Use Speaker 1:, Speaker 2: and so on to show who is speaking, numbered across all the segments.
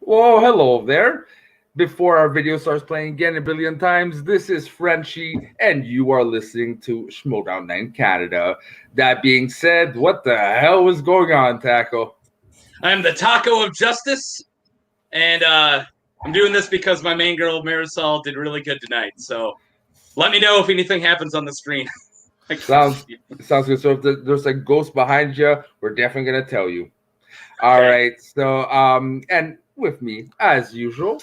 Speaker 1: Well, hello there. Before our video starts playing again a billion times, this is Frenchie, and you are listening to Schmoedown 9 Canada. That being said, what the hell is going on, Taco?
Speaker 2: I'm the Taco of Justice, and I'm doing this because my main girl, Marisol, did really good tonight. So let me know if anything happens on the screen.
Speaker 1: Sounds good. So if there's a ghost behind you, we're definitely going to tell you. All right. So, and with me, as usual,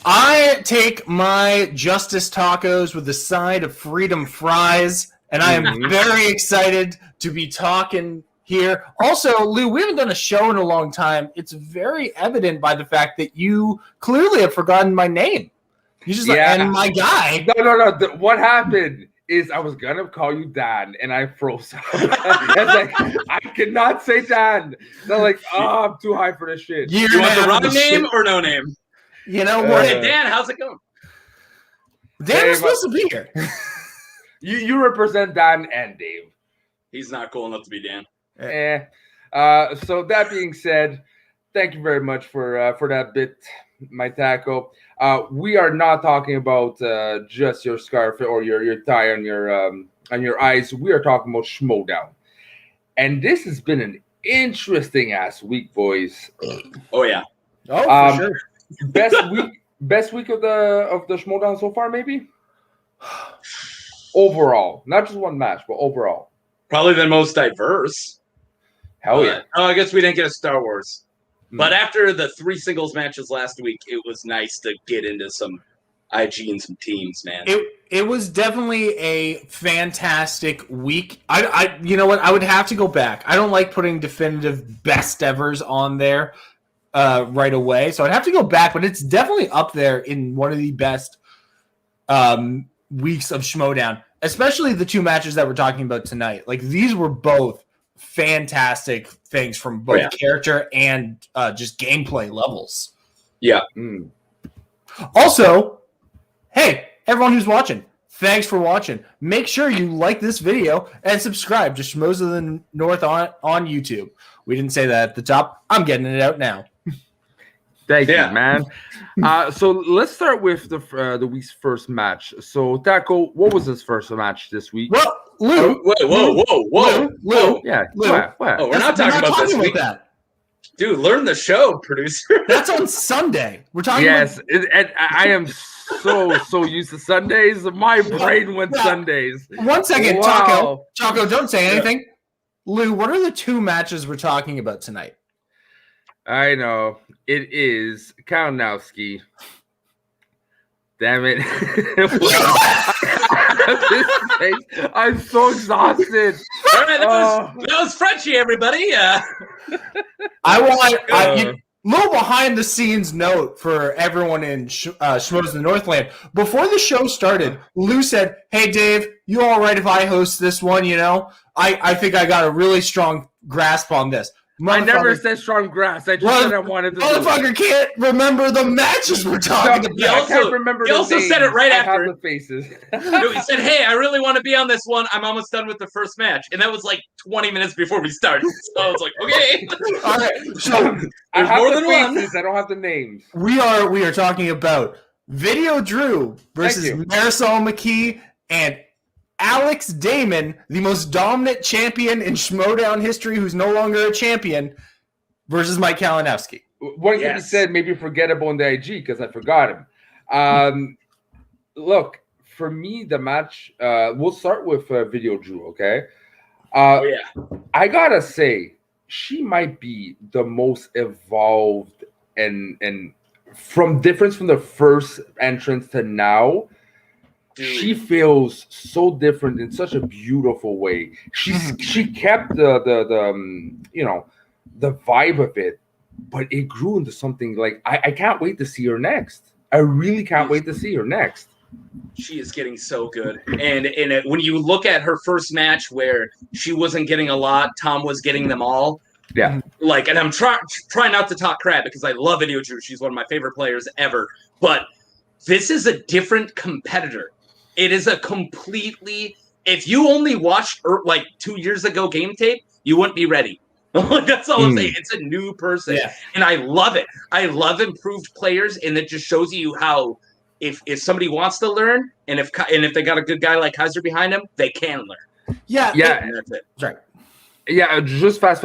Speaker 3: I take my Justice Tacos with a side of Freedom Fries, and I am very excited to be talking here. Also, Lou, we haven't done a show in a long time. It's very evident by the fact that you clearly have forgotten my name. You just and my guy.
Speaker 1: No. What happened is I was gonna call you Dan, and I froze. I cannot say Dan. They're like, I'm too high for this shit.
Speaker 2: You want the wrong name or no name?
Speaker 3: You know what?
Speaker 2: Hey, Dan, how's it going?
Speaker 3: Dan was supposed to be here.
Speaker 1: You represent Dan and Dave.
Speaker 2: He's not cool enough to be Dan.
Speaker 1: So that being said, thank you very much for that bit, my Taco. We are not talking about just your scarf or your tie on your eyes. We are talking about Schmoedown, and this has been an interesting ass week, boys.
Speaker 2: Oh yeah.
Speaker 3: Oh, for sure.
Speaker 1: Best week of the Schmoedown so far, maybe. Overall, not just one match, but overall.
Speaker 2: Probably the most diverse.
Speaker 1: Hell yeah.
Speaker 2: Oh, I guess we didn't get a Star Wars. But after the 3 singles matches last week, it was nice to get into some IG and some teams, man.
Speaker 3: It was definitely a fantastic week. I you know what? I would have to go back. I don't like putting definitive best evers on there right away, so I'd have to go back. But it's definitely up there in one of the best weeks of Schmoedown, especially the 2 matches that we're talking about tonight. Like, these were both fantastic things from both character and just gameplay levels.
Speaker 2: Yeah.
Speaker 3: Also, hey, everyone who's watching, thanks for watching. Make sure you like this video and subscribe to Schmoes of the North on YouTube. We didn't say that at the top. I'm getting it out now.
Speaker 1: Thank you, man. So let's start with the week's first match. So, Taco, what was his first match this week?
Speaker 3: Well, Lou.
Speaker 2: Whoa.
Speaker 1: Yeah.
Speaker 3: Lou.
Speaker 1: What?
Speaker 2: Oh, we're not talking about this week.
Speaker 3: That.
Speaker 2: Dude, learn the show, producer.
Speaker 3: That's on Sunday. We're talking
Speaker 1: about... and I am so used to Sundays. My brain went Sundays.
Speaker 3: 1 second, wow. Taco, don't say anything. Lou, what are the 2 matches we're talking about tonight?
Speaker 1: I know. It is Kalinowski. Damn it. I'm so exhausted.
Speaker 2: All right, that was Frenchie, everybody.
Speaker 3: I want little behind the scenes note for everyone in Schmoes of the Northland. Before the show started, Lou said, "Hey Dave, you all right if I host this one? You know, I think I got a really strong grasp on this."
Speaker 1: I never said strong grasp. I just said I wanted to.
Speaker 3: Motherfucker can't remember the matches we're talking about.
Speaker 1: I can't remember.
Speaker 2: He also said it right after.
Speaker 1: The faces.
Speaker 2: No, he said, "Hey, I really want to be on this one. I'm almost done with the first match," and that was like 20 minutes before we started. So I was like, "Okay."
Speaker 3: All right. So
Speaker 1: there's more than faces. I don't have the names.
Speaker 3: We are talking about Video Drew versus Marisol McKee and Alex Damon, the most dominant champion in Schmoedown history, who's no longer a champion, versus Mike Kalinowski.
Speaker 1: What can be said? Maybe forgettable in the IG because I forgot him. Look, for me, the match. We'll start with Video Drew. Okay. I gotta say, she might be the most evolved and from the first entrance to now. Dude. She feels so different in such a beautiful way. She kept the vibe of it, but it grew into something like I can't wait to see her next. I really can't wait to see her next.
Speaker 2: She is getting so good, and when you look at her first match where she wasn't getting a lot, Tom was getting them all.
Speaker 1: Yeah,
Speaker 2: like, and I'm trying not to talk crap because I love Video Drew. She's one of my favorite players ever, but this is a different competitor. It is a completely... If you only watched like 2 years ago game tape, you wouldn't be ready. That's all I'm saying. It's a new person, and I love it. I love improved players, and it just shows you how if somebody wants to learn, and if they got a good guy like Kaiser behind them, they can learn.
Speaker 3: Yeah,
Speaker 2: and that's it.
Speaker 3: Right.
Speaker 1: Yeah, just fast.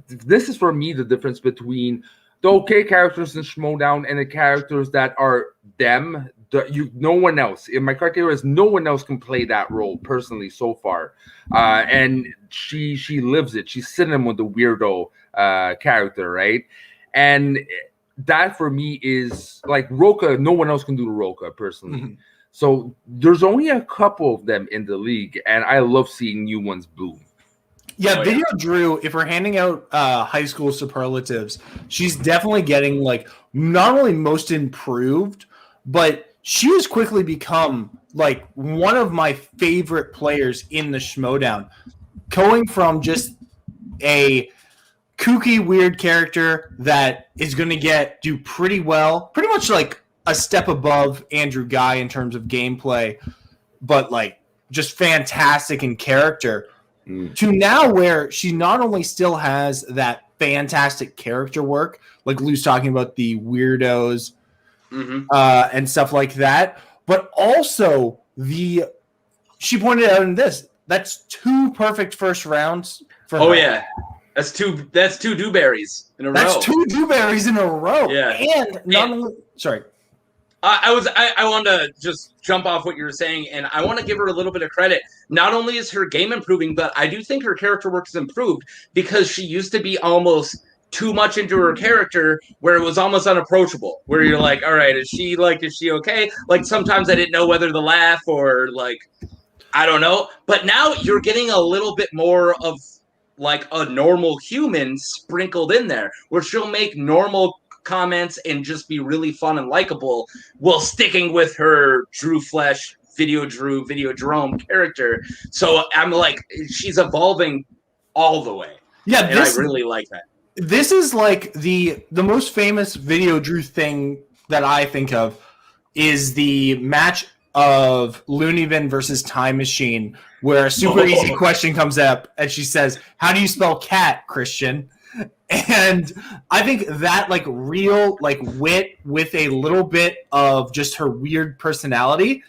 Speaker 1: This is for me the difference between the okay characters in Schmoedown and the characters that are them. No one else in my criteria is no one else can play that role personally so far, and she lives it. She's sitting with the weirdo character, right? And that for me is like Roka. No one else can do the Roka personally. Mm-hmm. So there's only a couple of them in the league, and I love seeing new ones bloom.
Speaker 3: Yeah, Video Drew, if we're handing out high school superlatives, she's definitely getting like not only most improved, but she has quickly become like one of my favorite players in the Schmoedown. Going from just a kooky, weird character that is going to do pretty well, pretty much like a step above Andrew Guy in terms of gameplay, but like just fantastic in character. To now where she not only still has that fantastic character work, like Lou's talking about the weirdos and stuff like that, but also she pointed out in this, that's 2 perfect first rounds for her.
Speaker 2: Yeah. That's two dewberries in a row.
Speaker 3: That's 2 dewberries in a row.
Speaker 2: Yeah.
Speaker 3: And not only sorry.
Speaker 2: I wanted to just jump off what you were saying, and I want to give her a little bit of credit. Not only is her game improving, but I do think her character work has improved because she used to be almost too much into her character where it was almost unapproachable, where you're like, all right, is she okay? Like sometimes I didn't know whether to laugh or like, I don't know. But now you're getting a little bit more of like a normal human sprinkled in there where she'll make normal comments and just be really fun and likable while sticking with her Drew Flesh, Video Jerome character. So I'm like, she's evolving all the way. Yeah, and I really like that.
Speaker 3: This is like the most famous Video Drew thing that I think of is the match of Looneyvin versus Time Machine, where a super easy question comes up and she says, "How do you spell cat, Christian?" And I think that like real like wit with a little bit of just her weird personality,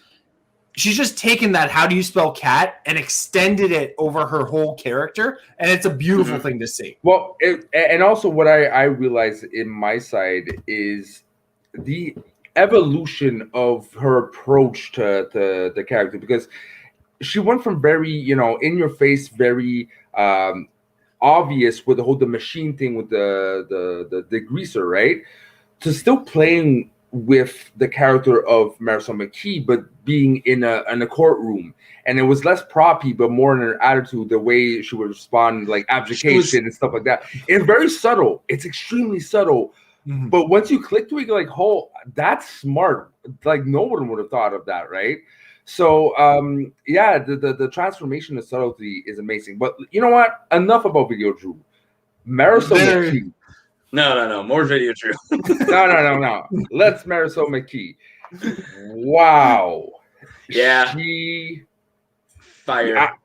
Speaker 3: she's just taken that "how do you spell cat" and extended it over her whole character, and it's a beautiful thing to see.
Speaker 1: Well, and also what I realize in my side is the evolution of her approach to the character, because she went from very in your face, very obvious with the machine thing with the greaser, right, to still playing with the character of Marisol McKee, but being in a courtroom, and it was less proppy, but more in her attitude, the way she would respond, like abdication and stuff like that. It's very subtle. It's extremely subtle. Mm-hmm. But once you click to it, you're like, "Oh, that's smart." Like no one would have thought of that, right? So, the transformation of subtlety is amazing. But you know what? Enough about Video Drew. Marisol McKee.
Speaker 2: No. More Video Drew.
Speaker 1: No. Let's Marisol McKee. Wow.
Speaker 2: Yeah. Fire.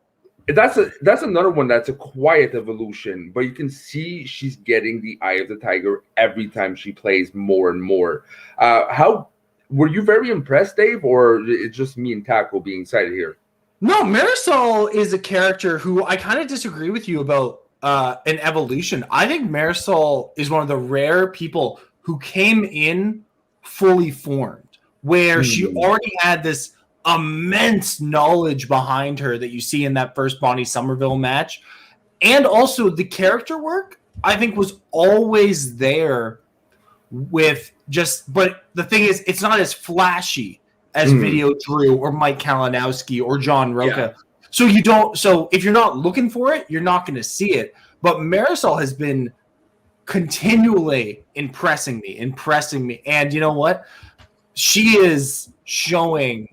Speaker 1: That's another one that's a quiet evolution, but you can see she's getting the eye of the tiger every time she plays more and more. How were you very impressed, Dave, or it's just me and Taco being excited here?
Speaker 3: No, Marisol is a character who I kind of disagree with you about an evolution. I think Marisol is one of the rare people who came in fully formed, where she already had this immense knowledge behind her that you see in that first Bonnie Somerville match. And also the character work, I think, was always there with but the thing is, it's not as flashy as Video Drew or Mike Kalinowski or John Roca. Yeah. So if you're not looking for it, you're not going to see it. But Marisol has been continually impressing me. And you know what? She is showing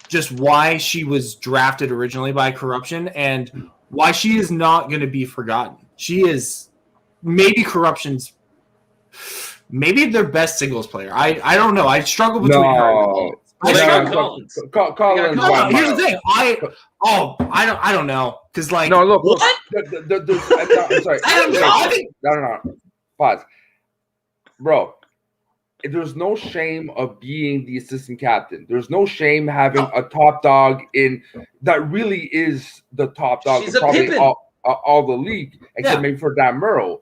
Speaker 3: just why she was drafted originally by Corruption and why she is not going to be forgotten. She is maybe Corruption's their best singles player. I don't know. I struggle between her and
Speaker 1: Collins.
Speaker 3: Here's the thing. I don't know because like
Speaker 1: no look
Speaker 2: what?
Speaker 1: I'm sorry. No. Pause, bro. There's no shame of being the assistant captain. There's no shame having a top dog in that really is the top dog in probably all the league, except maybe for Dan Murrow.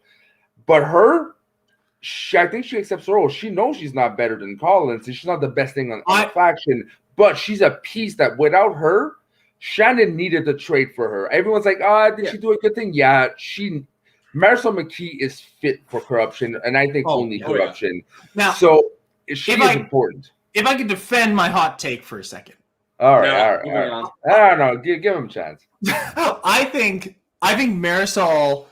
Speaker 1: But I think she accepts the role. She knows she's not better than Collins, and she's not the best thing on the faction. But she's a piece that without her, Shannon needed to trade for her. Everyone's like, did she do a good thing? Yeah, Marisol McKee is fit for corruption, and I think only corruption.
Speaker 3: Now,
Speaker 1: so she is important.
Speaker 3: If I could defend my hot take for a second.
Speaker 1: All right. I don't know. Give him a chance.
Speaker 3: I think Marisol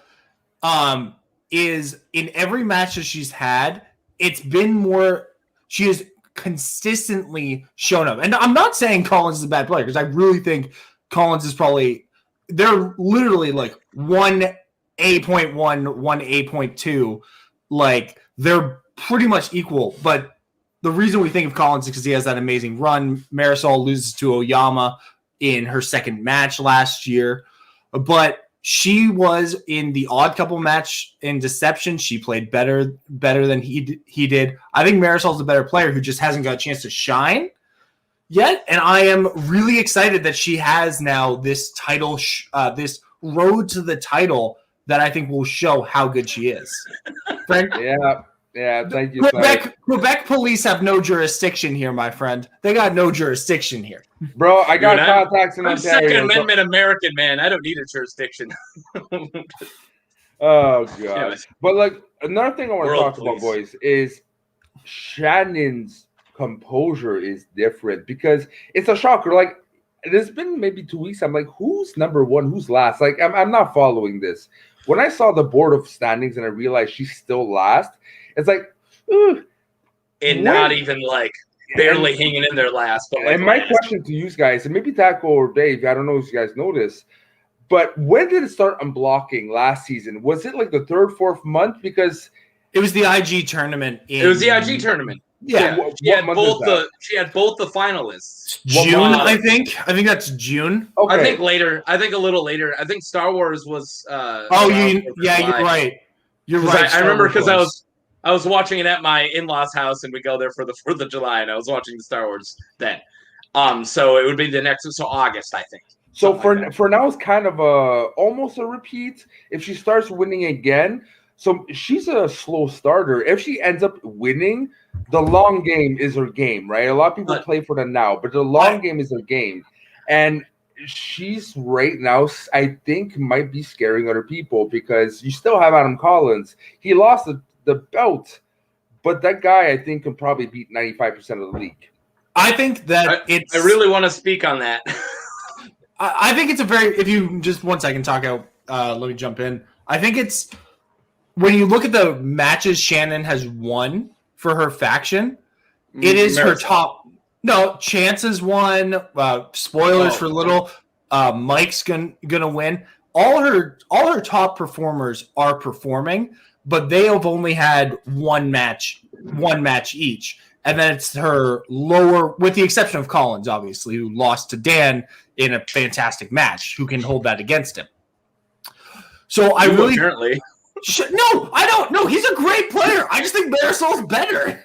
Speaker 3: is in every match that she's had, it's been more. She has consistently shown up, and I'm not saying Collins is a bad player because I really think Collins is probably. They're literally like 1 A.1, 1 A.2, like they're pretty much equal. But the reason we think of Collins is because he has that amazing run. Marisol loses to Oyama in her second match last year, but she was in the odd couple match in Deception. She played better than he did. I think Marisol's a better player who just hasn't got a chance to shine yet, and I am really excited that she has now this title, this road to the title that I think will show how good she is. Frank?
Speaker 1: Yeah, thank you.
Speaker 3: Quebec police have no jurisdiction here, my friend. They got no jurisdiction here.
Speaker 1: Bro, I got contacts in
Speaker 2: I'm
Speaker 1: Ontario.
Speaker 2: Second Amendment American, man. I don't need a jurisdiction.
Speaker 1: Oh, God. Anyways. But, like, another thing I want to talk about, boys, is Shannon's composure is different because it's a shocker. Like, there's been maybe 2 weeks. I'm like, who's number one? Who's last? Like, I'm not following this. When I saw the board of standings and I realized she's still last, it's like,
Speaker 2: and not even like barely hanging in there last. But like
Speaker 1: and my question to you guys, and maybe Taco or Dave, I don't know if you guys know this, but when did it start unblocking last season? Was it like the third, fourth month? Because
Speaker 3: it was the IG tournament.
Speaker 2: It was the IG tournament.
Speaker 3: Yeah,
Speaker 2: she had both the finalists.
Speaker 3: June, I think. I think that's June.
Speaker 2: Okay. I think later. I think a little later. I think Star Wars was.
Speaker 3: You're right. You're right.
Speaker 2: I remember because I was watching it at my in-laws' house, and we go there for the 4th of July, and I was watching the Star Wars then. So it would be the next. So August, I think.
Speaker 1: So for now, it's kind of almost a repeat. If she starts winning again. So she's a slow starter. If she ends up winning, the long game is her game, right? A lot of people play for the now, but the long game is her game. And she's right now, I think, might be scaring other people because you still have Adam Collins. He lost the belt, but that guy, I think, can probably beat 95% of the league.
Speaker 3: I think that
Speaker 2: I really want to speak on that.
Speaker 3: I think it's a very, if you just 1 second talk out, let me jump in. I think it's, when you look at the matches Shannon has won for her faction, it is her top. No, Chances won. Spoilers for Little. Mike's gonna win. All her top performers are performing, but they have only had one match each, and then it's her lower, with the exception of Collins, obviously, who lost to Dan in a fantastic match. Who can hold that against him? So I really
Speaker 2: apparently.
Speaker 3: No, I don't. No, he's a great player. I just think Marisol's better.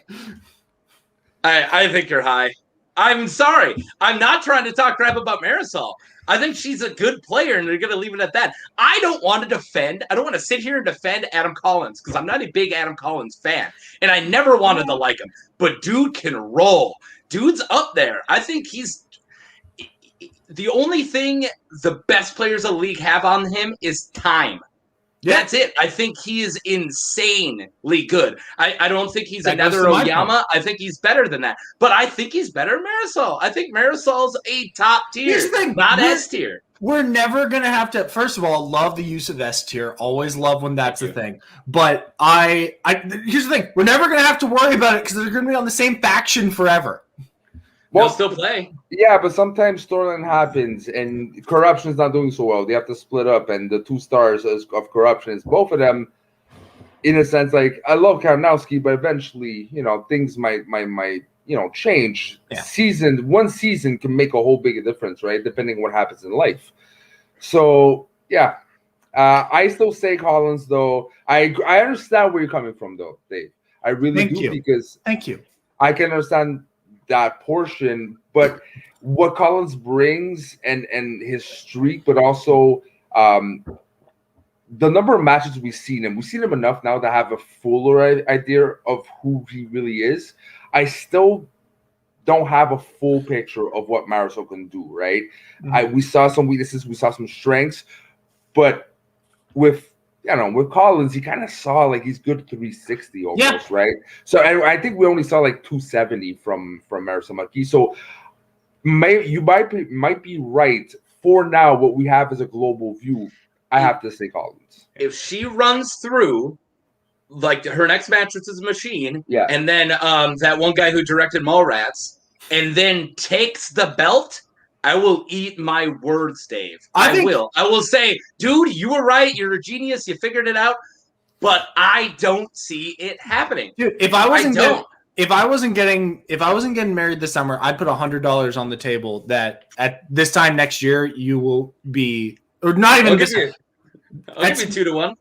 Speaker 2: I think you're high. I'm sorry. I'm not trying to talk crap about Marisol. I think she's a good player, and they're going to leave it at that. I don't want to defend. I don't want to sit here and defend Adam Collins because I'm not a big Adam Collins fan, and I never wanted to like him. But dude can roll. Dude's up there. I think he's the only thing the best players of the league have on him is time. Yeah. That's it. I think he is insanely good. I don't think he's another Oyama. I think he's better than that. But I think he's better than Marisol. I think Marisol's a top tier, not S tier.
Speaker 3: We're never going to have to, first of all, love the use of S tier. Always love when that's a thing. But here's the thing. We're never going to have to worry about it because they're going to be on the same faction forever.
Speaker 2: Well, they'll still play.
Speaker 1: Yeah, but sometimes storyline happens and corruption's not doing so well. They have to split up, and the 2 stars of corruption is both of them. In a sense, like I love Kalinowski, but eventually, things might change.
Speaker 3: Yeah.
Speaker 1: One season can make a whole big difference, right? Depending on what happens in life. So yeah, I still say Collins, though. I understand where you're coming from, though, Dave. I really do, because
Speaker 3: thank you.
Speaker 1: I can understand that portion, but what Collins brings and his streak, but also the number of matches we've seen him enough now to have a fuller idea of who he really is. I still don't have a full picture of what Marisol can do, right?
Speaker 3: Mm-hmm.
Speaker 1: We saw some weaknesses, we saw some strengths, but with Collins, he kind of saw like he's good 360 almost, right? So I think we only saw like 270 from Marisol Marquis. So you might be right. For now, what we have is a global view. I have to say Collins.
Speaker 2: If she runs through like her next match is a machine, and then that one guy who directed Mallrats, and then takes the belt, I will eat my words, Dave. I will say, dude, you were right. You're a genius. You figured it out. But I don't see it happening.
Speaker 3: Dude, if I wasn't getting married this summer, I'd put $100 on the table that at this time next year you will be, or not even this.
Speaker 2: I'll give you 2-1.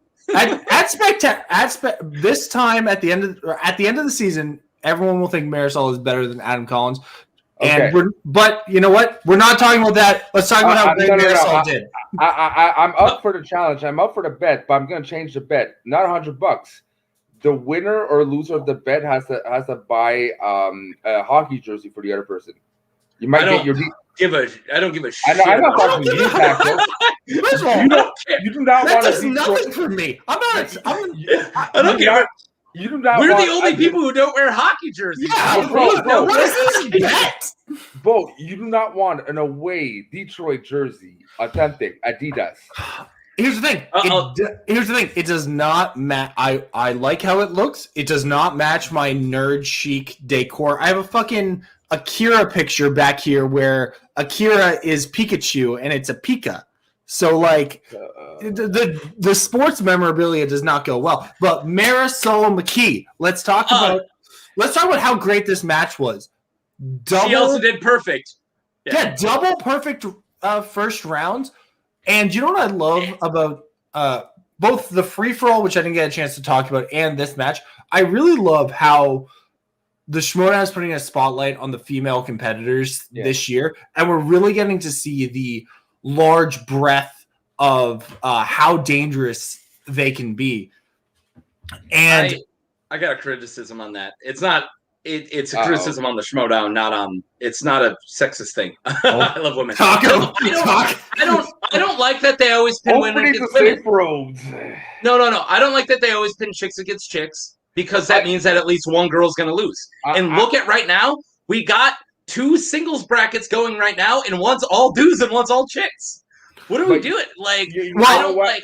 Speaker 3: This time at the end of the season, everyone will think Marisol is better than Adam Collins.
Speaker 1: Okay.
Speaker 3: But you know what? We're not talking about that. Let's talk about how great Marisol did.
Speaker 1: I'm up for the challenge. I'm up for the bet, but I'm going to change the bet. Not $100. The winner or loser of the bet has to buy a hockey jersey for the other person. You might get your.
Speaker 2: I don't give a shit.
Speaker 1: I'm not talking to you, Paco. You do not want to.
Speaker 3: That's nothing for me.
Speaker 2: I don't care.
Speaker 1: You do not.
Speaker 2: We're the only people who don't wear hockey jerseys.
Speaker 3: Yeah, bro. What is this bet?
Speaker 1: Bo, you do not want an away Detroit jersey, authentic Adidas.
Speaker 3: Here's the thing. It does not match. I like how it looks. It does not match my nerd chic decor. I have a fucking Akira picture back here where Akira is Pikachu and it's a Pika. So like the sports memorabilia does not go well. But Marisol McKee, let's talk about how great this match was.
Speaker 2: She also did perfect.
Speaker 3: Yeah, double perfect first rounds. And you know what I love about both the free-for-all, which I didn't get a chance to talk about, and this match? I really love how the Schmoedown is putting a spotlight on the female competitors this year, and we're really getting to see the large breadth of how dangerous they can be. And
Speaker 2: I got a criticism on that. It's not. It's a criticism on the Schmoedown, not on. It's not a sexist thing. I love women.
Speaker 3: I
Speaker 2: don't like that they always pin women against women. No. I don't like that they always pin chicks against chicks, because that means that at least one girl's going to lose. And look at right now, we got 2 singles brackets going right now, and one's all dudes and one's all chicks. What are we doing? Like, I don't like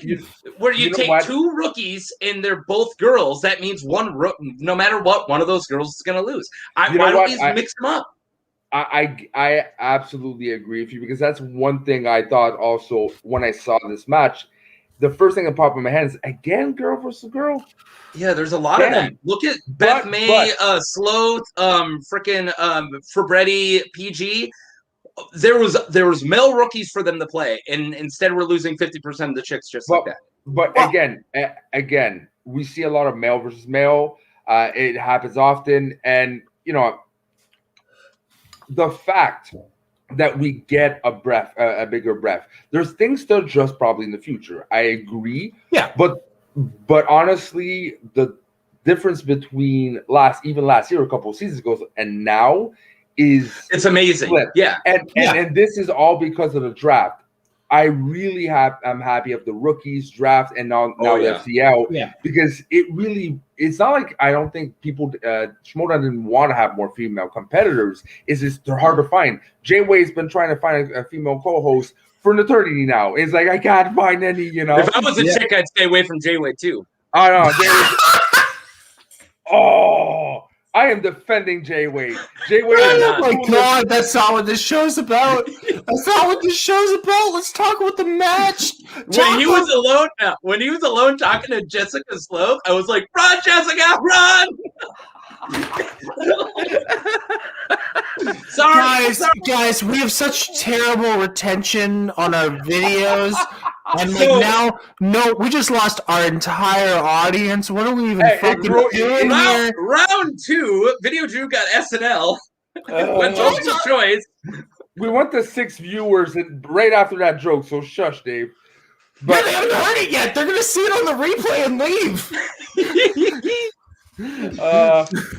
Speaker 2: where you take 2 rookies and they're both girls. That means no matter what, one of those girls is going to lose. Why don't we mix them up?
Speaker 1: I absolutely agree with you, because that's one thing I thought also when I saw this match. The first thing that popped in my head is, again, girl versus girl.
Speaker 2: Yeah, there's a lot of that. Look at Beth May, Sloth, freaking Fabretti, PG. There was male rookies for them to play, and instead we're losing 50% of the chicks like that.
Speaker 1: But again, we see a lot of male versus male. It happens often, and the fact that we get a bigger breadth. There's things to adjust probably in the future. I agree.
Speaker 3: Yeah.
Speaker 1: But honestly, the difference between last year, a couple of seasons ago, and now it's
Speaker 2: amazing.
Speaker 1: Split.
Speaker 2: Yeah.
Speaker 1: And this is all because of the draft. I'm happy of the rookies draft and now the FCL because it's not like I don't think people Schmoedown didn't want to have more female competitors. It's just they're hard to find. J-Way's been trying to find a female co-host for an eternity now. It's like I can't find any. If
Speaker 2: I was a chick, I'd stay away from J-Way too.
Speaker 1: I know. I am defending J-Way.
Speaker 3: Oh my God, that's not what this show's about. Let's talk about the match.
Speaker 2: When he was alone talking to Jessica Sloat, I was like, "Run, Jessica, run!" Sorry,
Speaker 3: guys, we have such terrible retention on our videos. And we just lost our entire audience. What are we even fucking doing here?
Speaker 2: Round 2, Video Drew got SNL. Went multiple choice.
Speaker 1: We want the 6 viewers right after that joke, so shush, Dave.
Speaker 3: But they haven't heard it yet. They're gonna see it on the replay and leave.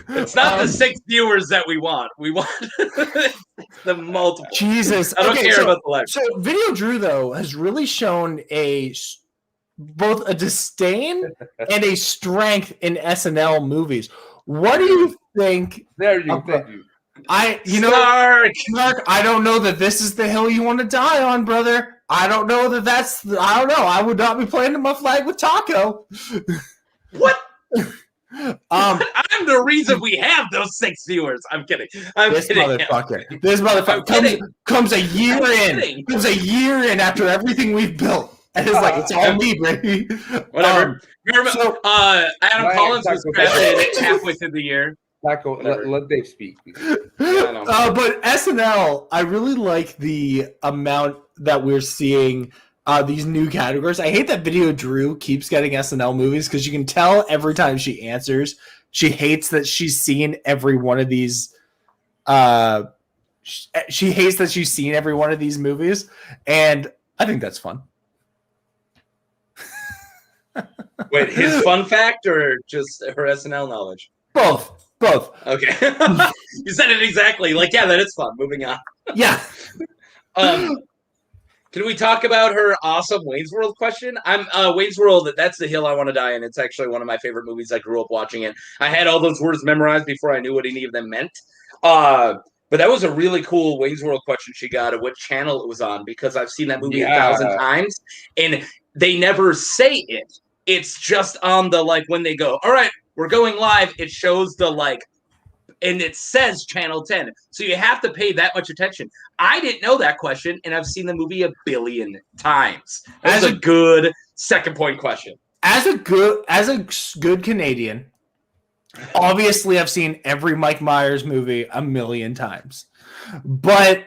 Speaker 2: It's not the 6 viewers that we want. We want the multiple.
Speaker 3: Jesus,
Speaker 2: I don't care about the live.
Speaker 3: So Video Drew though has really shown both a disdain and a strength in SNL movies. What do you think?
Speaker 1: Thank you.
Speaker 3: Mark, I don't know that this is the hill you want to die on, brother. I don't know. I don't know. I would not be planting my flag with Taco.
Speaker 2: What? I'm the reason we have those 6 viewers. I'm kidding.
Speaker 3: This motherfucker comes a year in. Comes a year in after everything we've built. And it's like, it's all me, baby.
Speaker 2: Whatever. Adam Collins was drafted halfway through the year.
Speaker 1: Taco, let Dave speak.
Speaker 3: But SNL, I really like the amount that we're seeing these new categories. I hate that Video Drew keeps getting SNL movies because you can tell every time she answers, she hates that she's seen every one of these. She hates that she's seen every one of these movies, and I think that's fun.
Speaker 2: Wait, his fun fact or just her SNL knowledge?
Speaker 3: Both.
Speaker 2: Okay. You said it exactly. Like, yeah, that is fun. Moving on.
Speaker 3: Yeah.
Speaker 2: Can we talk about her awesome Wayne's World question? Wayne's World, that's the hill I want to die in. It's actually one of my favorite movies. I grew up watching it. I had all those words memorized before I knew what any of them meant. But that was a really cool Wayne's World question she got of what channel it was on, because I've seen that movie 1,000 times, and they never say it. It's just on the, like, when they go, all right, we're going live, it shows the, like, and it says Channel 10. So you have to pay that much attention. I didn't know that question, and I've seen the movie 1 billion times. That's a good second point question. As a
Speaker 3: good Canadian, obviously I've seen every Mike Myers movie 1 million times. But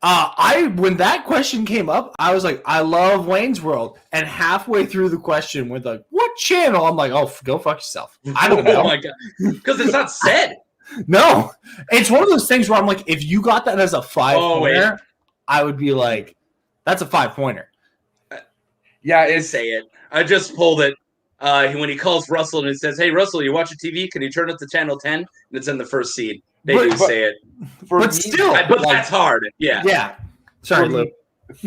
Speaker 3: when that question came up, I was like, I love Wayne's World. And halfway through the question, with like, what channel? I'm like, oh, go fuck yourself. I don't know.
Speaker 2: Oh my God. Because it's not said.
Speaker 3: No. It's one of those things where I'm like, if you got that as a 5-pointer, I would be like, that's a 5-pointer.
Speaker 2: Yeah, say it. I just pulled it. When he calls Russell and he says, hey, Russell, you watching TV? Can you turn it to Channel 10? And it's in the first seed. They do say it.
Speaker 3: But
Speaker 2: that's hard. Yeah.
Speaker 3: Yeah. Sorry, Lou.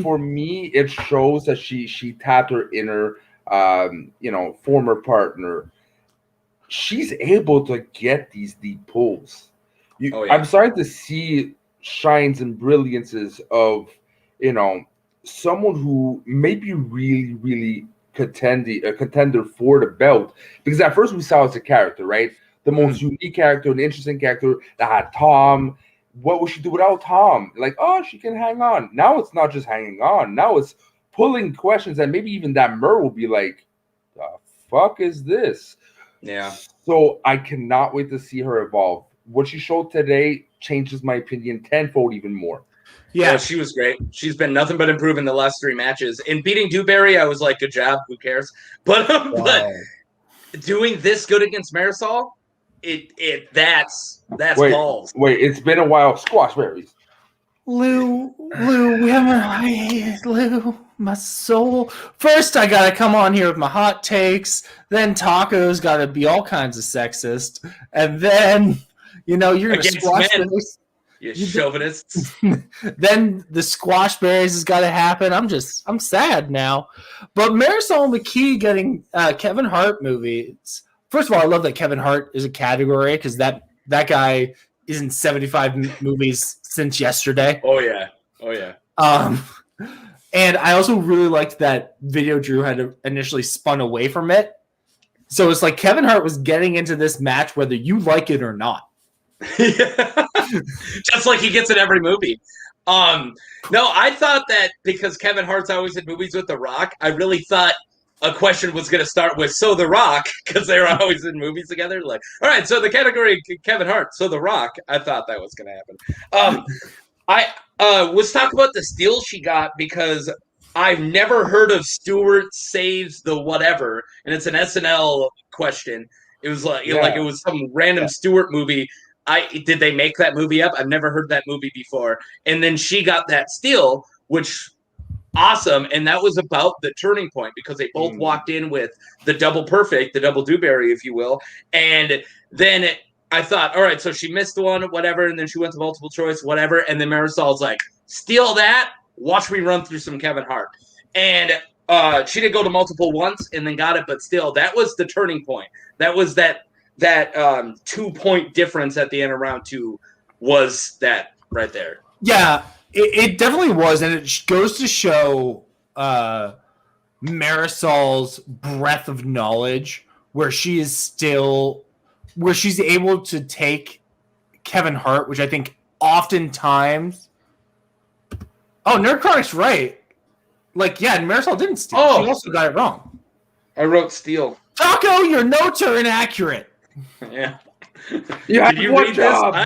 Speaker 1: For me, it shows that she tapped her inner, former partner. She's able to get these deep pulls. I'm starting to see shines and brilliances of, someone who may be really, really a contender for the belt. Because at first we saw as a character, right? The most unique character, an interesting character that had Tom. What would she do without Tom? Like, she can hang on. Now it's not just hanging on. Now it's pulling questions, and maybe even that Mur will be like, the fuck is this?
Speaker 2: Yeah.
Speaker 1: So I cannot wait to see her evolve. What she showed today changes my opinion tenfold even more.
Speaker 2: Yeah, she was great. She's been nothing but improving the last 3 matches. In beating Dewberry, I was like, good job. Who cares? But doing this good against Marisol, that's balls.
Speaker 1: Wait, it's been a while. Squash berries.
Speaker 3: Lou, we haven't. Lou, my soul. First, I gotta come on here with my hot takes. Then Taco's gotta be all kinds of sexist, and then you're gonna squash berries.
Speaker 2: You chauvinists.
Speaker 3: Then the squash berries has got to happen. I'm sad now. But Marisol McKee getting Kevin Hart movies. First of all, I love that Kevin Hart is a category because that guy is in 75 movies since yesterday.
Speaker 2: Oh yeah.
Speaker 3: And I also really liked that Video Drew had initially spun away from it. So it's like Kevin Hart was getting into this match whether you like it or not.
Speaker 2: Just like he gets in every movie. No, I thought that because Kevin Hart's always in movies with The Rock, I really thought, a question was going to start with "So The Rock" because they were always in movies together. Like, all right, so the category Kevin Hart, "So The Rock." I thought that was going to happen. I was talking about the steal she got because I've never heard of Stewart Saves the Whatever, and it's an SNL question. It was like it was some random Stewart movie. Did they make that movie up? I've never heard that movie before. And then she got that steal, which awesome. And that was about the turning point because they both walked in with the double perfect, the double dewberry, if you will. And then I thought, all right, so she missed one, whatever, and then she went to multiple choice, whatever. And then Marisol's like, steal that. Watch me run through some Kevin Hart. And she did go to multiple once and then got it, but still, that was the turning point. That was that 2-point difference at the end of round 2 was that right there.
Speaker 3: Yeah, it definitely was, and it goes to show Marisol's breadth of knowledge, where she's able to take Kevin Hart, which I think oftentimes. Oh, Nerdchronic's right. Like, yeah, Marisol didn't steal. She also got it wrong.
Speaker 2: I wrote steal.
Speaker 3: Taco, your notes are inaccurate.
Speaker 2: Yeah.
Speaker 1: Did you read this? I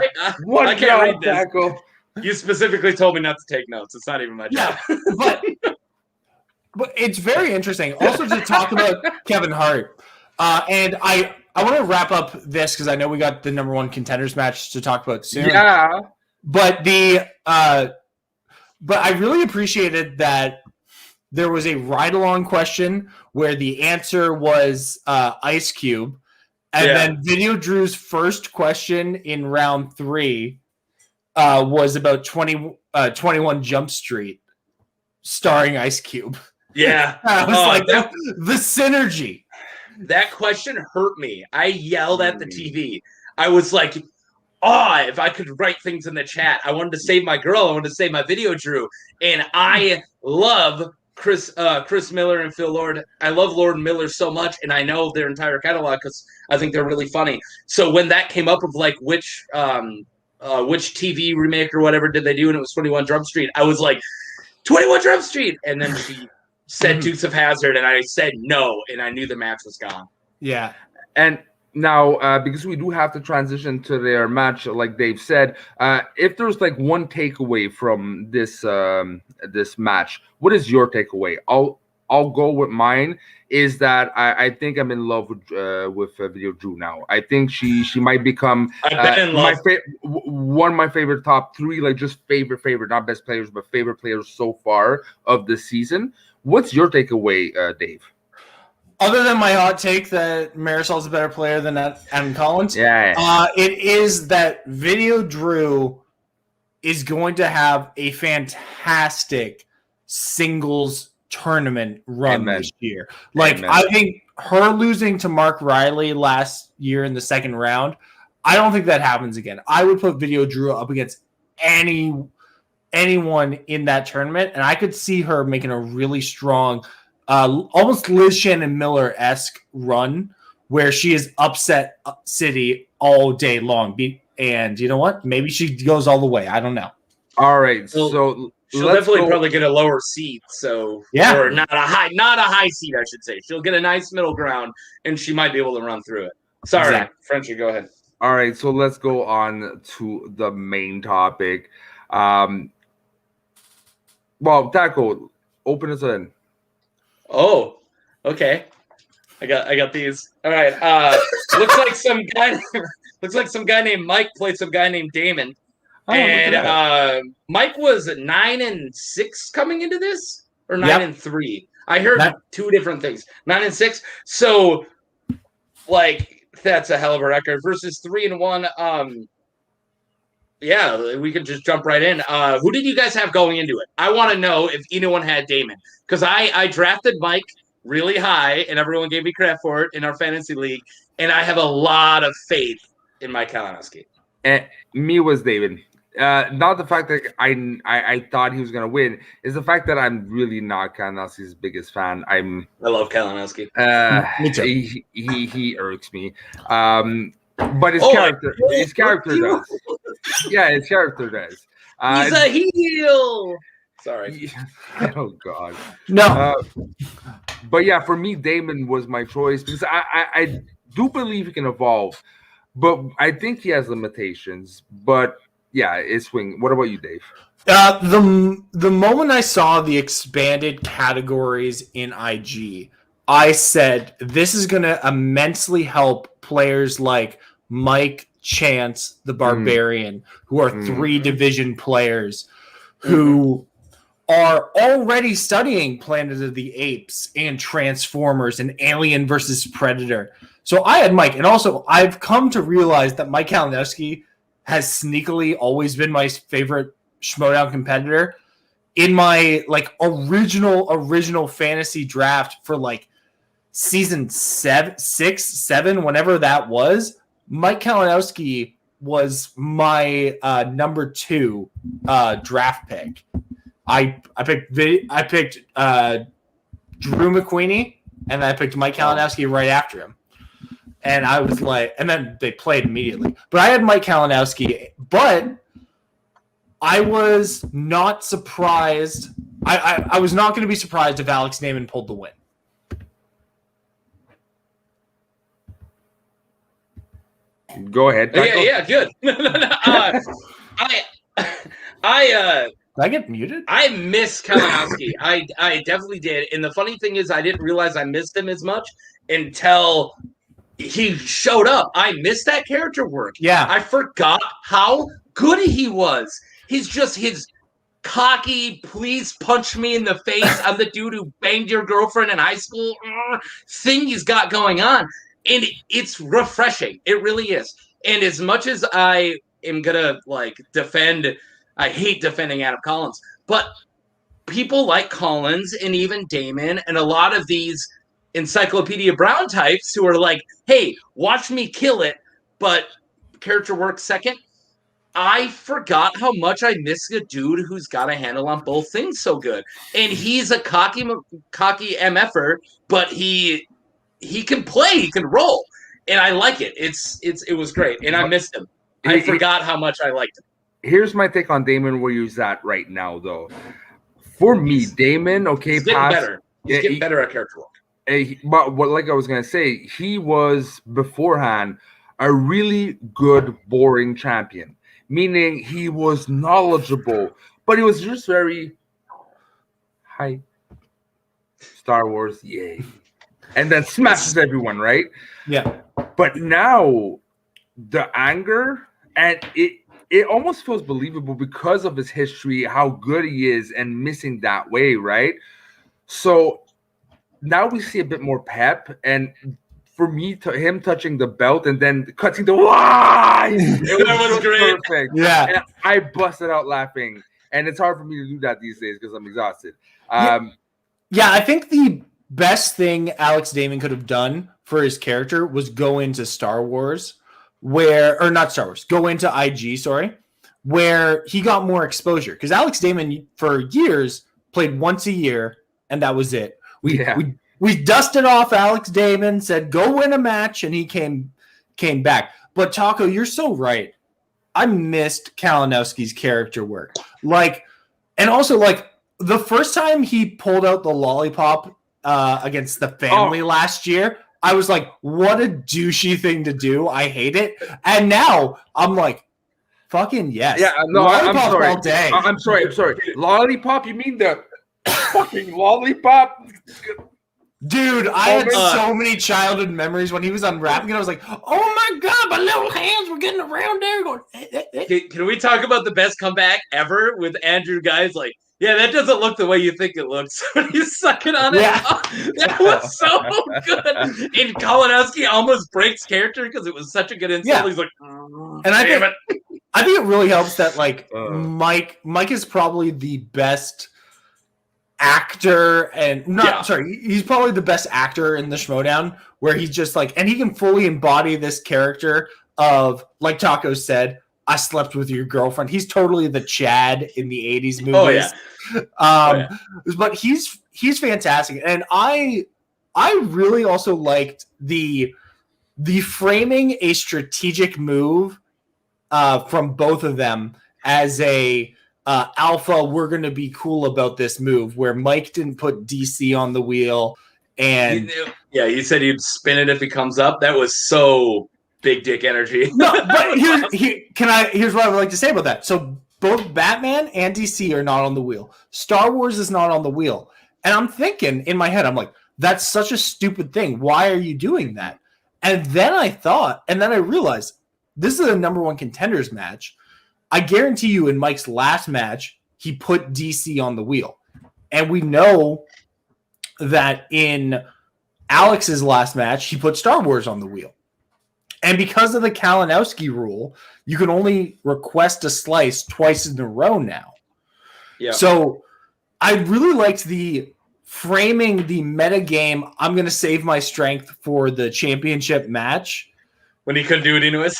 Speaker 1: can't read this. Taco.
Speaker 2: You specifically told me not to take notes. It's not even my job.
Speaker 3: Yeah, but it's very interesting. Also, to talk about Kevin Hart, and I want to wrap up this because I know we got the number 1 contenders match to talk about soon.
Speaker 1: Yeah,
Speaker 3: but but I really appreciated that there was a ride-along question where the answer was Ice Cube, and then Video Drew's first question in round 3 was about 21 Jump Street, starring Ice Cube.
Speaker 2: Yeah.
Speaker 3: I was like, the synergy.
Speaker 2: That question hurt me. I yelled at the TV. I was like, if I could write things in the chat. I wanted to save my girl. I wanted to save my Video Drew. And I love Chris Miller and Phil Lord. I love Lord and Miller so much, and I know their entire catalog because I think they're really funny. So when that came up of like which TV remake or whatever did they do, and it was 21 Jump Street, I was like, 21 Jump Street, and then she said Dukes of Hazzard, and I said no, and I knew the match was gone.
Speaker 3: Yeah,
Speaker 1: and now because we do have to transition to their match, like Dave said, if there's like one takeaway from this this match, what is your takeaway? I'll go with mine. Is that I think I'm in love with Video Drew now. I think she might become one of my favorite top 3, like just favorite, not best players, but favorite players so far of the season. What's your takeaway, Dave?
Speaker 3: Other than my hot take that Marisol's a better player than Adam Collins, it is that Video Drew is going to have a fantastic singles tournament run this year. Like, I think her losing to Mark Riley last year in the second round, I don't think that happens again. I would put Video Drew up against anyone in that tournament, and I could see her making a really strong, almost Liz Shannon Miller-esque run where she is upset City all day long. And you know what? Maybe she goes all the way. I don't know.
Speaker 1: All right, so
Speaker 2: she'll definitely probably get a lower seat, or not a high seat, I should say. She'll get a nice middle ground, and she might be able to run through it. Sorry, Frenchie, go ahead.
Speaker 1: All right, so let's go on to the main topic. Well, Taco, open us in.
Speaker 2: Oh, okay. I got these. All right. Looks like some guy named Mike played some guy named Damon. And Mike was 9-6 coming into this, or 9-3. I heard 2 different things. 9-6. So, like, that's a hell of a record versus 3-1. Yeah, we could just jump right in. Who did you guys have going into it? I want to know if anyone had Damon, because I drafted Mike really high, and everyone gave me credit for it in our fantasy league, and I have a lot of faith in Mike Kalinowski.
Speaker 1: And me was David. Not the fact that I thought he was gonna win, is the fact that I'm really not Kalinowski's biggest fan. I
Speaker 2: love Kalinowski.
Speaker 3: Me too.
Speaker 1: He irks me. But his character does. Yeah, his character does.
Speaker 2: He's a heel. Sorry.
Speaker 1: Oh God.
Speaker 3: No.
Speaker 1: But yeah, for me, Damon was my choice because I do believe he can evolve, but I think he has limitations. But yeah, it's swing. What about you, Dave?
Speaker 3: The moment I saw the expanded categories in IG, I said this is going to immensely help players like Mike, Chance, the Barbarian, who are 3 division players who are already studying Planet of the Apes and Transformers and Alien versus Predator. So I had Mike, and also I've come to realize that Mike Kalinowski has sneakily always been my favorite Schmoedown competitor. In my like original fantasy draft for like season 6, 7, whenever that was, Mike Kalinowski was my number 2 draft pick. I picked Drew McQueenie, and I picked Mike Kalinowski right after him. And I was like, and then they played immediately. But I had Mike Kalinowski, but I was not surprised. I was not going to be surprised if Alex Naiman pulled the win.
Speaker 1: Go ahead.
Speaker 2: Yeah, good.
Speaker 3: Did I get muted?
Speaker 2: I miss Kalinowski. I definitely did. And the funny thing is, I didn't realize I missed him as much until he showed up. I missed that character work.
Speaker 3: Yeah.
Speaker 2: I forgot how good he was. He's just his cocky, please punch me in the face. I'm the dude who banged your girlfriend in high school thing he's got going on. And it's refreshing. It really is. And as much as I am going to like defend, I hate defending Adam Collins, but people like Collins and even Damon and a lot of these Encyclopedia Brown types who are like, hey, watch me kill it, but character work second. I forgot how much I miss a dude who's got a handle on both things so good. And he's a cocky MFer, but he can play, he can roll. And I like it. It was great. And I missed him. I forgot how much I liked him.
Speaker 1: Here's my take on Damon, where he's at right now, though. For me, Damon,
Speaker 2: he's getting better. He's getting better at character work.
Speaker 1: But what, like I was gonna say, he was beforehand a really good, boring champion. Meaning he was knowledgeable, but he was just very hype. Star Wars, yay. And then smashes everyone, right?
Speaker 3: Yeah.
Speaker 1: But now the anger, and it almost feels believable because of his history, how good he is, and missing that way, right? So now we see a bit more pep, and for me, him touching the belt and then cutting the why, it was great. Perfect.
Speaker 3: Yeah,
Speaker 1: and I busted out laughing, and it's hard for me to do that these days because I'm exhausted.
Speaker 3: Yeah, I think the best thing Alex Damon could have done for his character was go into Star Wars, go into IG, where he got more exposure. Because Alex Damon for years played once a year, and that was it. We dusted off Alex Damon, said go win a match, and he came back. But Taco, you're so right. I missed Kalinowski's character work. And also the first time he pulled out the lollipop against the family last year, I was like, what a douchey thing to do. I hate it. And now I'm like, fucking yes.
Speaker 1: Yeah, no,
Speaker 3: lollipop
Speaker 1: I'm sorry.
Speaker 3: All day.
Speaker 1: I'm sorry. Lollipop? You mean the fucking lollipop?
Speaker 3: Dude, I had so many childhood memories when he was unwrapping it. I was like, oh my God, my little hands were getting around there going.
Speaker 2: Can we talk about the best comeback ever with Andrew Guy's like, yeah, that doesn't look the way you think it looks when he's sucking on it.
Speaker 3: Yeah.
Speaker 2: That was so good. And Kalinowski almost breaks character because it was such a good insult.
Speaker 3: Yeah.
Speaker 2: He's like,
Speaker 3: and I think it really helps that Mike is probably the best actor he's probably the best actor in the Schmoedown, where he's just and he can fully embody this character of, like Taco said, I slept with your girlfriend. He's totally the Chad in the 80s movies. But he's fantastic. And I really also liked the framing a strategic move from both of them as a alpha, we're going to be cool about this move, where Mike didn't put DC on the wheel And
Speaker 2: you said you'd spin it if it comes up. That was so big dick energy.
Speaker 3: No, but here's what I would like to say about that. So both Batman and DC are not on the wheel. Star Wars is not on the wheel. And I'm thinking in my head, I'm like, that's such a stupid thing. Why are you doing that? And then I realized this is a number one contenders match. I guarantee you in Mike's last match, he put DC on the wheel. And we know that in Alex's last match, he put Star Wars on the wheel. And because of the Kalinowski rule, you can only request a slice twice in a row now. Yeah. So I really liked the framing the meta game. I'm going to save my strength for the championship match.
Speaker 2: When he couldn't do it anyways.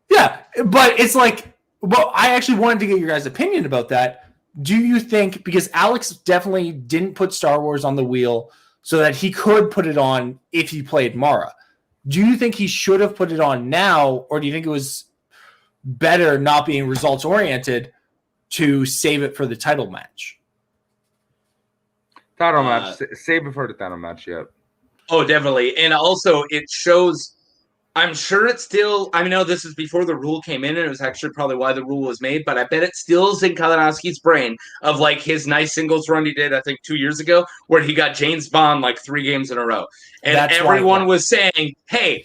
Speaker 3: Yeah, but it's like, well, I actually wanted to get your guys' opinion about that. Do you think, because Alex definitely didn't put Star Wars on the wheel so that he could put it on if he played Mara. Do you think he should have put it on now, or do you think it was better not being results-oriented to save it for the title match?
Speaker 1: Title match. Save it for the title match, yeah.
Speaker 2: Oh, definitely. And also, it shows... I'm sure it's still... I know this is before the rule came in, and it was actually probably why the rule was made, but I bet it still is in Kalinowski's brain of, like, his nice singles run he did, I think, 2 years ago, where he got James Bond, like, 3 games in a row. And everyone was saying, hey,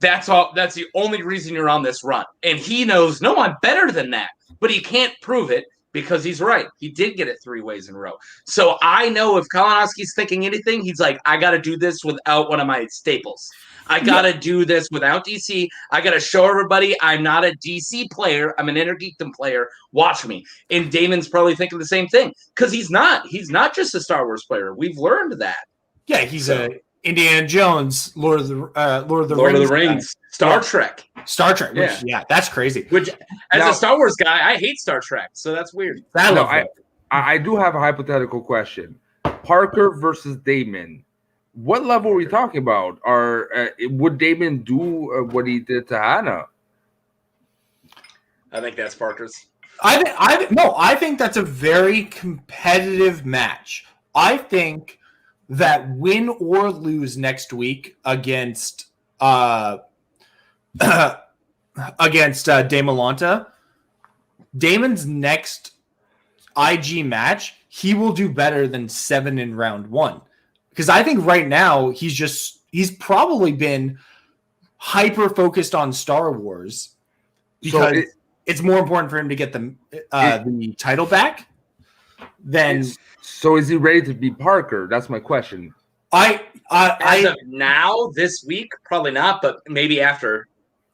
Speaker 2: that's the only reason you're on this run. And he knows, no, I'm better than that. But he can't prove it because he's right. He did get it 3 ways in a row. So I know if Kalinowski's thinking anything, he's like, I got to do this without one of my staples. I got to do this without DC. I got to show everybody I'm not a DC player. I'm an Intergeekdom player. Watch me. And Damon's probably thinking the same thing because he's not. He's not just a Star Wars player. We've learned that.
Speaker 3: Yeah, he's a Indiana Jones, Lord of the Rings,
Speaker 2: Star Trek.
Speaker 3: Star Trek. Yeah, that's crazy.
Speaker 2: Which, as a Star Wars guy, I hate Star Trek, so that's weird.
Speaker 1: I do have a hypothetical question. Parker versus Damon. What level are we talking about? Would Damon do what he did to Hannah?
Speaker 2: I think that's Parker's.
Speaker 3: I think that's a very competitive match. I think that win or lose next week against Damalanta, Damon's next IG match, he will do better than 7 in round 1. Because I think right now he's probably been hyper focused on Star Wars because it's more important for him to get the title back than.
Speaker 1: So is he ready to be Parker? That's my question.
Speaker 2: As of now, this week, probably not, but maybe after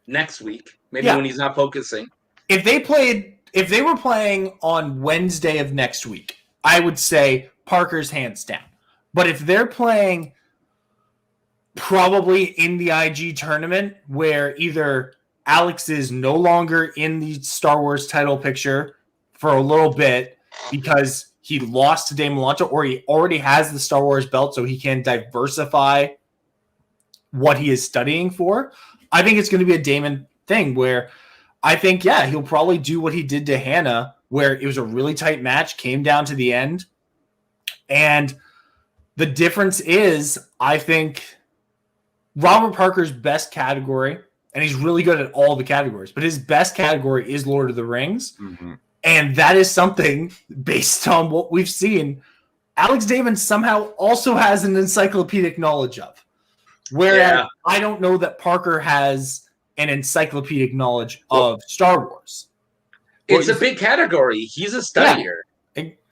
Speaker 2: next week, when he's not focusing.
Speaker 3: If they were playing on Wednesday of next week, I would say Parker's hands down. But if they're playing probably in the IG tournament where either Alex is no longer in the Star Wars title picture for a little bit because he lost to Damalanta, or he already has the Star Wars belt so he can diversify what he is studying for, I think it's going to be a Damon thing where I think, he'll probably do what he did to Hannah, where it was a really tight match, came down to the end, and the difference is, I think, Robert Parker's best category, and he's really good at all the categories, but his best category is Lord of the Rings. Mm-hmm. And that is something, based on what we've seen, Alex Damon somehow also has an encyclopedic knowledge of. Whereas I don't know that Parker has an encyclopedic knowledge of Star Wars.
Speaker 2: It's a big category. He's a studier.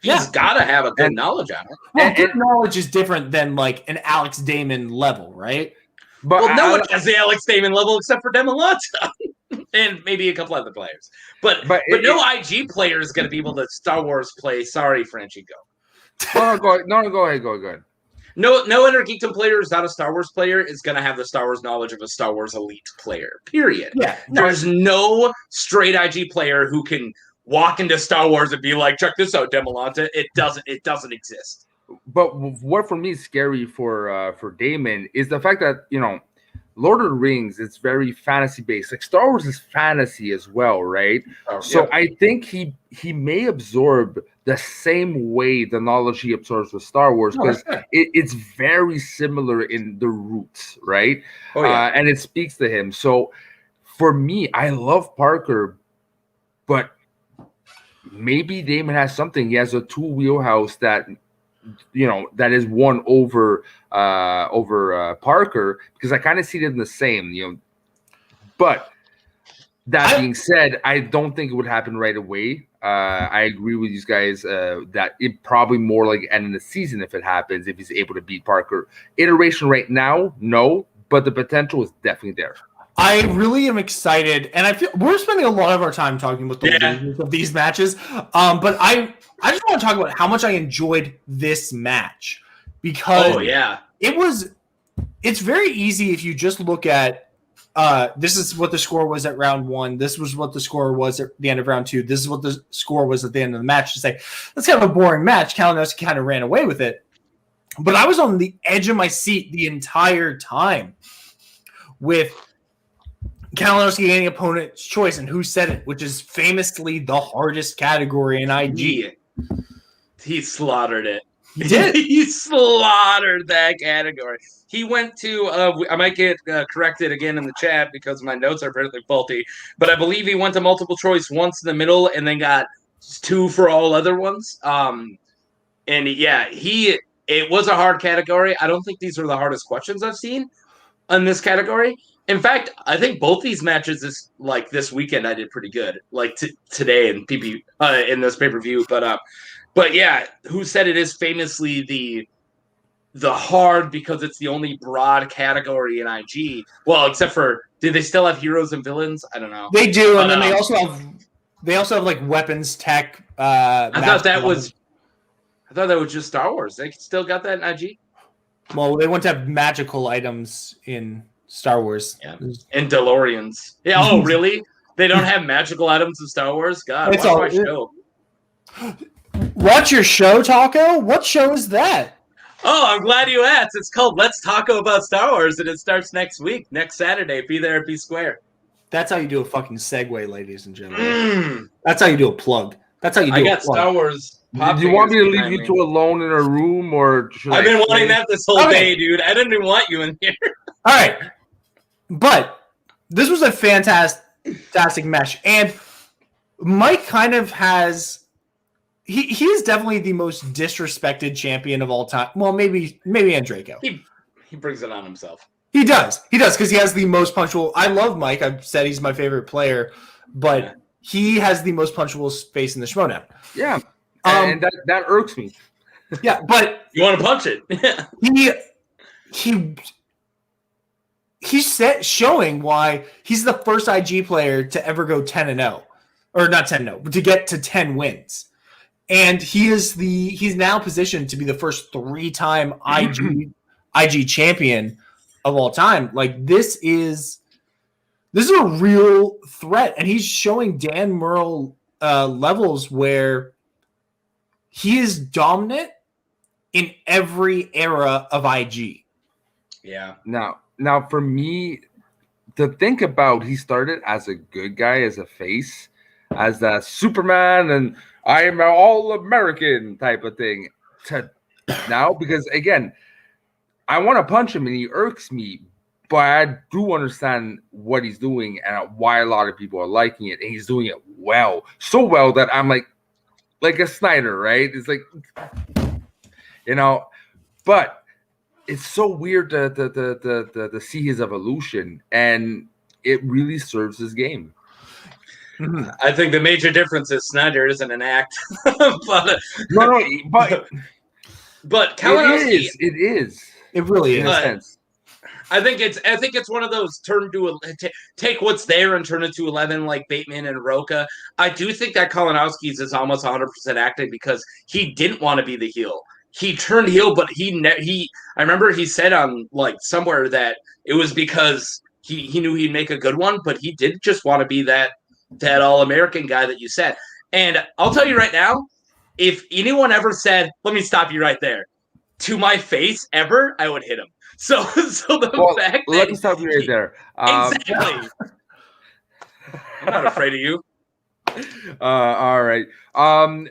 Speaker 2: He's got to have a good knowledge on it.
Speaker 3: Well, good knowledge is different than like an Alex Damon level, right?
Speaker 2: But no one has the Alex Damon level except for Damalanta and maybe a couple other players. But no IG player is going to be able to Star Wars play. Sorry, Franchi, go.
Speaker 1: Go ahead.
Speaker 2: No Intergeekdom player is not a Star Wars player is going to have the Star Wars knowledge of a Star Wars elite player, period.
Speaker 3: Yeah,
Speaker 2: There's no straight IG player who can walk into Star Wars and be like, check this out, Damalanta. It doesn't exist.
Speaker 1: But what for me is scary for Damon is the fact that, Lord of the Rings, it's very fantasy based. Like Star Wars is fantasy as well, right? So I think he may absorb the same way the knowledge he absorbs with Star Wars, because it's very similar in the roots, right? And it speaks to him. So for me, I love Parker, but maybe Damon has something. He has a tool wheelhouse that that is won over Parker, because I kind of see it in the same, But that being said, I don't think it would happen right away. I agree with you guys that it probably more like end of the season if it happens, if he's able to beat Parker. Iteration right now, no, but the potential is definitely there.
Speaker 3: I really am excited, and I feel we're spending a lot of our time talking about the losers of these matches. But I just want to talk about how much I enjoyed this match, because it's very easy if you just look at this is what the score was at round 1. This was what the score was at the end of round 2. This is what the score was at the end of the match. To say that's kind of a boring match. Kalinowski kind of ran away with it, but I was on the edge of my seat the entire time with Kalinowski getting opponent's choice, and who said it, which is famously the hardest category in IG.
Speaker 2: He slaughtered it.
Speaker 3: He did.
Speaker 2: He slaughtered that category. He went to, I might get corrected again in the chat because my notes are apparently faulty, but I believe he went to multiple choice once in the middle and then got 2 for all other ones. It was a hard category. I don't think these are the hardest questions I've seen in this category. In fact, I think both these matches this weekend I did pretty good. Like today in in this pay-per-view, but yeah, who said it is famously the hard because it's the only broad category in IG. Well, except for, do they still have heroes and villains? I don't know.
Speaker 3: They do, and then they also have like weapons tech.
Speaker 2: I thought that was just Star Wars. They still got that in IG.
Speaker 3: Well, they want to have magical items in Star Wars.
Speaker 2: Yeah. And DeLoreans. Yeah. Oh, really? They don't have magical items in Star Wars? God, watch my show.
Speaker 3: Watch your show, Taco? What show is that?
Speaker 2: Oh, I'm glad you asked. It's called Let's Taco About Star Wars, and it starts next week, next Saturday. Be there at B Square.
Speaker 3: That's how you do a fucking segue, ladies and gentlemen. That's how you do a plug. That's how you do
Speaker 2: I got Star Wars.
Speaker 1: Do you want me to leave you two alone in a room, or
Speaker 2: I've been wanting that this whole day, dude. I didn't even want you in here.
Speaker 3: All right. But this was a fantastic match. And Mike kind of has he is definitely the most disrespected champion of all time. Well, maybe Andreyko.
Speaker 2: He brings it on himself.
Speaker 3: He does because he has the most punchable. I love Mike. I've said he's my favorite player, but he has the most punchable face in the Schmoedown.
Speaker 1: Yeah. And that irks me.
Speaker 3: Yeah, but
Speaker 2: you want to punch it.
Speaker 3: He's showing why he's the first IG player to ever go 10-0, or not 10-0, but to get to 10 wins. And he's now positioned to be the first 3-time IG champion of all time. Like this is a real threat, and he's showing Dan Murrell levels where he is dominant in every era of IG.
Speaker 2: Yeah.
Speaker 1: Now, for me, to think about, he started as a good guy, as a face, as the Superman, and I am an all-American type of thing. To now, because again, I want to punch him and he irks me, but I do understand what he's doing and why a lot of people are liking it, and he's doing it well, so well that I'm like a Snyder, right? It's like, but it's so weird to see his evolution, and it really serves his game.
Speaker 2: I think the major difference is Snyder isn't an act, but Kalinowski,
Speaker 1: it is.
Speaker 3: It really is.
Speaker 1: In a sense.
Speaker 2: I think it's one of those take what's there and turn it to 11 like Bateman and Roca. I do think that Kalinowski's is almost 100% acting because he didn't want to be the heel. He turned heel, but I remember he said on like somewhere that it was because he knew he'd make a good one, but he did just want to be that all-American guy that you said. And I'll tell you right now, if anyone ever said, let me stop you right there. to my face ever, I would hit him. So the fact that
Speaker 1: let me stop you right there.
Speaker 2: Exactly. I'm not afraid of you.
Speaker 1: All right.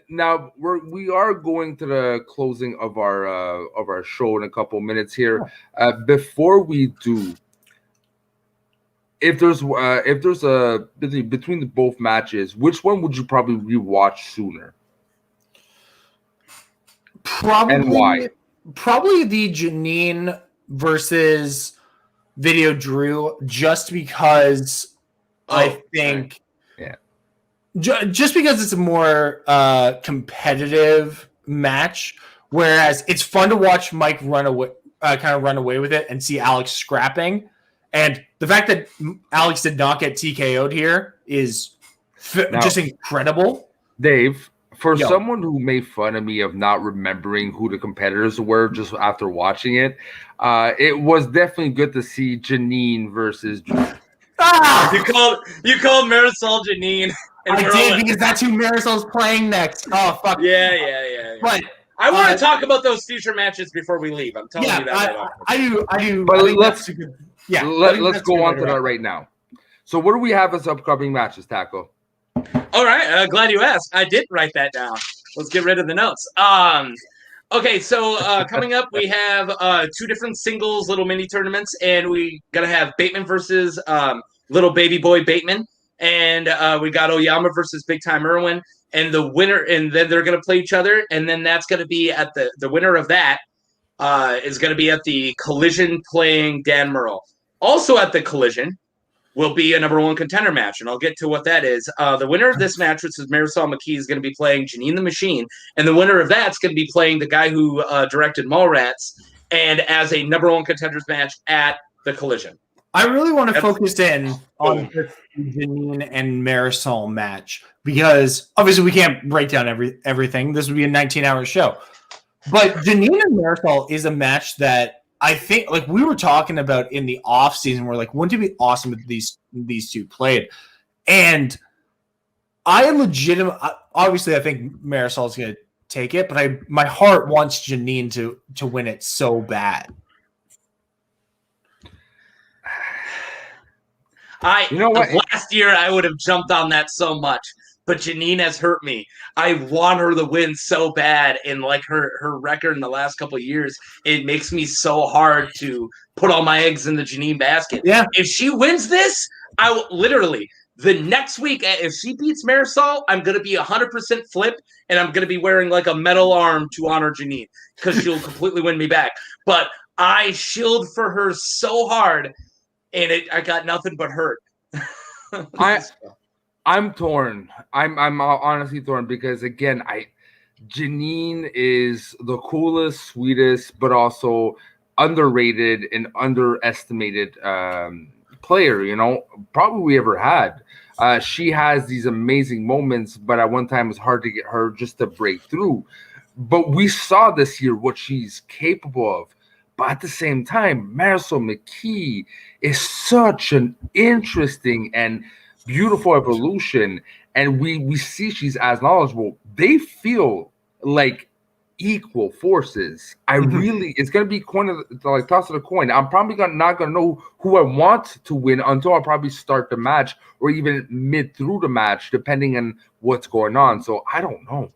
Speaker 1: Now we are going to the closing of our show in a couple minutes here. Before we do, if there's a between the both matches, which one would you probably rewatch sooner?
Speaker 3: Probably,
Speaker 1: and why?
Speaker 3: Probably the Janine versus Video Drew, just because I think, just because it's a more competitive match. Whereas it's fun to watch Mike run away with it and see Alex scrapping. And the fact that Alex did not get TKO'd here is just incredible.
Speaker 1: Dave, for someone who made fun of me of not remembering who the competitors were just after watching it, it was definitely good to see Janine versus Drew.
Speaker 2: You called Marisol Janine.
Speaker 3: I did, because that's who Marisol's playing next. Oh, fuck.
Speaker 2: Yeah.
Speaker 3: But
Speaker 2: I want to talk about those future matches before we leave. I'm telling you that.
Speaker 3: I do.
Speaker 1: But
Speaker 3: let's
Speaker 1: go on to that right now. So what do we have as upcoming matches, Taco?
Speaker 2: All right. Glad you asked. I did write that down. Let's get rid of the notes. Okay, so coming up, we have 2 different singles, little mini tournaments, and we got to have Bateman versus little baby boy Bateman, and we got Oyama versus Big Time Irwin, and the winner, and then they're going to play each other, and then that's going to be at the winner of that is going to be at the Collision playing Dan Murrell. Also at the Collision will be a number 1 contender match, and I'll get to what that is. The winner of this match, which is Marisol McKee, is going to be playing Janine the Machine, and the winner of that's going to be playing the guy who directed Mallrats, and as a number 1 contenders match at the Collision.
Speaker 3: I really want to focus in on the Janine and Marisol match, because obviously we can't break down everything. This would be a 19-hour show. But Janine and Marisol is a match that I think, like we were talking about in the off season, we're like, wouldn't it be awesome if these two played? And obviously I think Marisol's going to take it, but my heart wants Janine to win it so bad.
Speaker 2: Last year I would have jumped on that so much, but Janine has hurt me. I want her to win so bad, and like her record in the last couple of years, it makes me so hard to put all my eggs in the Janine basket.
Speaker 3: Yeah.
Speaker 2: If she wins this, I will literally the next week, if she beats Marisol, I'm gonna be 100% flip, and I'm gonna be wearing like a metal arm to honor Janine because she'll completely win me back. But I shield for her so hard, and I got nothing but hurt.
Speaker 1: I'm torn. I'm honestly torn because again, Janine is the coolest, sweetest, but also underrated and underestimated player. Probably we ever had. She has these amazing moments, but at one time it's hard to get her just to break through. But we saw this year what she's capable of. But at the same time, Marisol McKee is such an interesting and beautiful evolution, and we see she's as knowledgeable. They feel like equal forces. It's gonna be toss of the coin. I'm probably not gonna know who I want to win until I probably start the match or even mid through the match, depending on what's going on. So I don't know.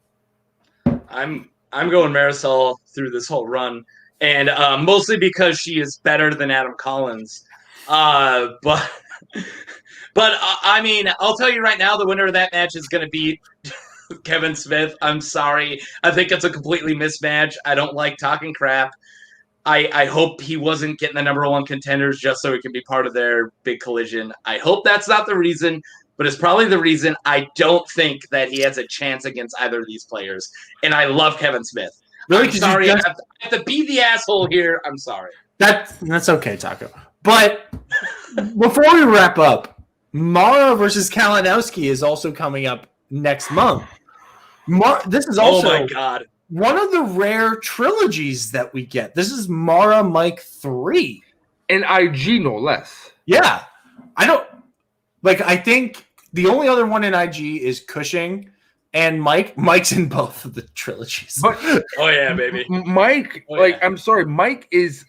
Speaker 2: I'm going Marisol through this whole run, and mostly because she is better than Adam Collins. But I mean, I'll tell you right now, the winner of that match is going to be Kevin Smith. I'm sorry. I think it's a completely mismatch. I don't like talking crap. I hope he wasn't getting the number 1 contenders just so he can be part of their big Collision. I hope that's not the reason, but it's probably the reason. I don't think that he has a chance against either of these players. And I love Kevin Smith. Really? I'm sorry. I have to be the asshole here. I'm sorry.
Speaker 3: That's okay, Taco. But before we wrap up, Mara versus Kalinowski is also coming up next month. This is also
Speaker 2: oh my God.
Speaker 3: one of the rare trilogies that we get. This is Mara Mike 3.
Speaker 1: And IG, no less.
Speaker 3: Yeah. I think the only other one in IG is Cushing, and Mike's in both of the trilogies.
Speaker 1: But
Speaker 2: oh yeah, baby.
Speaker 1: Mike, I'm sorry, Mike is.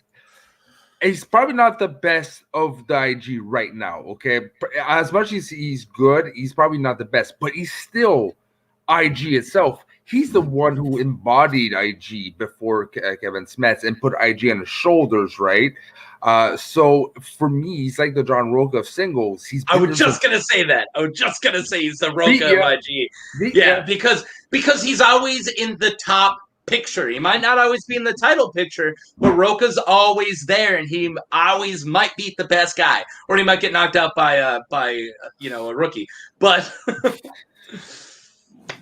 Speaker 1: He's probably not the best of the IG right now. Okay, as much as he's good, he's probably not the best, but he's still IG itself. He's the one who embodied IG before Kevin Smith and put IG on his shoulders, right? So for me, he's like the John Roca of singles.
Speaker 2: I was just gonna say that. I was just gonna say he's the Roca of IG. Because he's always in the top picture. He might not always be in the title picture, but Roca's always there, and he always might beat the best guy, or he might get knocked out by a rookie. But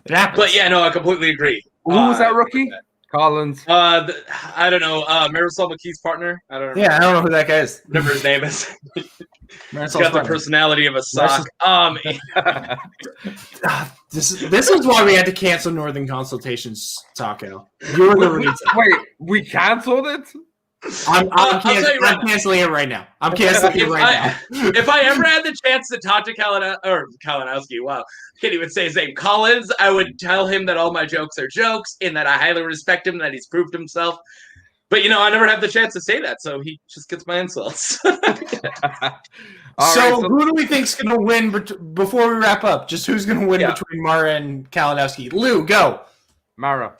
Speaker 2: but yeah, no, I completely agree.
Speaker 1: Who was that rookie? Collins.
Speaker 2: I don't know. Marisol McKee's partner. I don't know.
Speaker 3: Yeah, I don't know who that guy is.
Speaker 2: Whatever his name is. He's got the personality of a sock.
Speaker 3: This is why we had to cancel Northern Consultations, Taco. You were the reason.
Speaker 1: Wait, we canceled it?
Speaker 3: I'm canceling it right now. I'm canceling it right now.
Speaker 2: If I ever had the chance to talk to Kalinowski, wow, can't even say his name, Collins, I would tell him that all my jokes are jokes and that I highly respect him, that he's proved himself. But, I never have the chance to say that, so he just gets my insults.
Speaker 3: So who do we think's going to win before we wrap up? Just who's going to win between Mara and Kalinowski? Lou, go.
Speaker 1: Mara.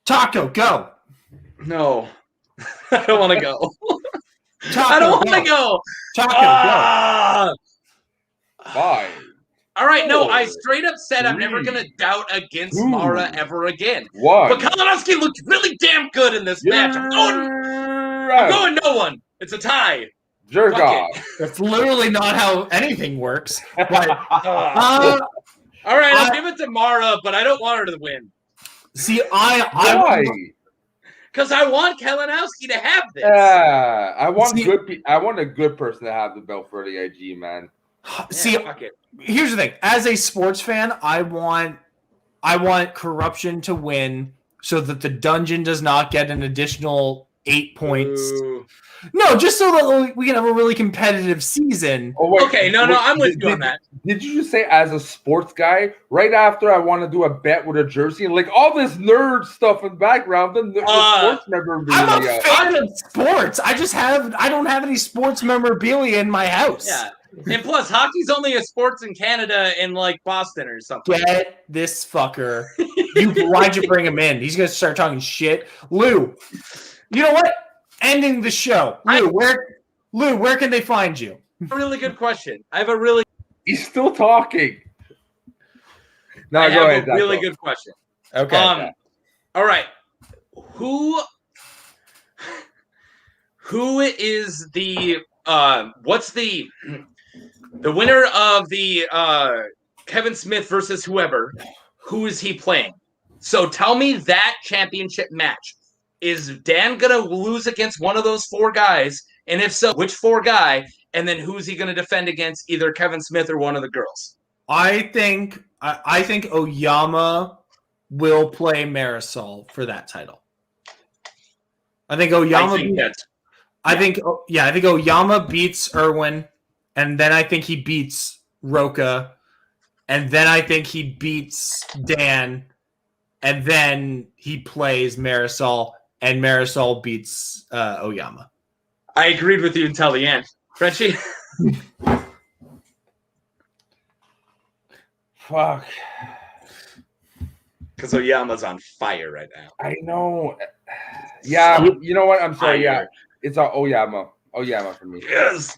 Speaker 3: Taco, go.
Speaker 2: No. I don't want to go.
Speaker 3: Taco,
Speaker 2: I don't want to go.
Speaker 3: Taco, go.
Speaker 1: Bye.
Speaker 2: All right, no, I straight up said I'm never going to doubt against Mara ever again.
Speaker 1: Why?
Speaker 2: But Kalinowski looked really damn good in this match. I'm going no one. It's a tie.
Speaker 1: Jerk off.
Speaker 3: That's literally not how anything works. But,
Speaker 2: all right, I'll give it to Mara, but I don't want her to win.
Speaker 3: See,
Speaker 1: Why?
Speaker 2: Because I want Kalinowski to have this.
Speaker 1: Yeah, I want a good person to have the belt for the IG, man.
Speaker 3: See, here's the thing. As a sports fan, I want corruption to win so that the dungeon does not get an additional 8 points.
Speaker 2: Ooh.
Speaker 3: No, just so that we can have a really competitive season.
Speaker 1: Oh, wait,
Speaker 2: okay, no, I'm with you on that.
Speaker 1: Did you just say as a sports guy, right after I want to do a bet with a jersey, and like all this nerd stuff in the background, the sports memorabilia.
Speaker 3: I'm a fan of sports. I don't have any sports memorabilia in my house.
Speaker 2: Yeah. And plus, hockey's only a sports in Canada and like Boston or something.
Speaker 3: Get this fucker. Why'd you bring him in? He's gonna start talking shit. Lou, you know what? Ending the show. Lou, where can they find you?
Speaker 2: A really good question.
Speaker 1: He's still talking. No,
Speaker 2: I
Speaker 1: go
Speaker 2: have
Speaker 1: ahead.
Speaker 2: A really good question.
Speaker 3: Okay.
Speaker 2: All right. Who is the what's the winner of the Kevin Smith versus whoever? Who is he playing? So tell me that championship match. Is Dan going to lose against one of those four guys? And if so, which four guy? And then who's he going to defend against, either Kevin Smith or one of the girls?
Speaker 3: I think Oyama will play Marisol for that title. I think Oyama. I think Oyama beats Irwin, and then I think he beats Roca, and then I think he beats Dan, and then he plays Marisol. And Marisol beats Oyama.
Speaker 2: I agreed with you until the end. Frenchie?
Speaker 1: Fuck.
Speaker 2: Because Oyama's on fire right now.
Speaker 1: I know. Yeah, you know what? I'm sorry. Yeah, it's Oyama. Oyama for me.
Speaker 2: Yes.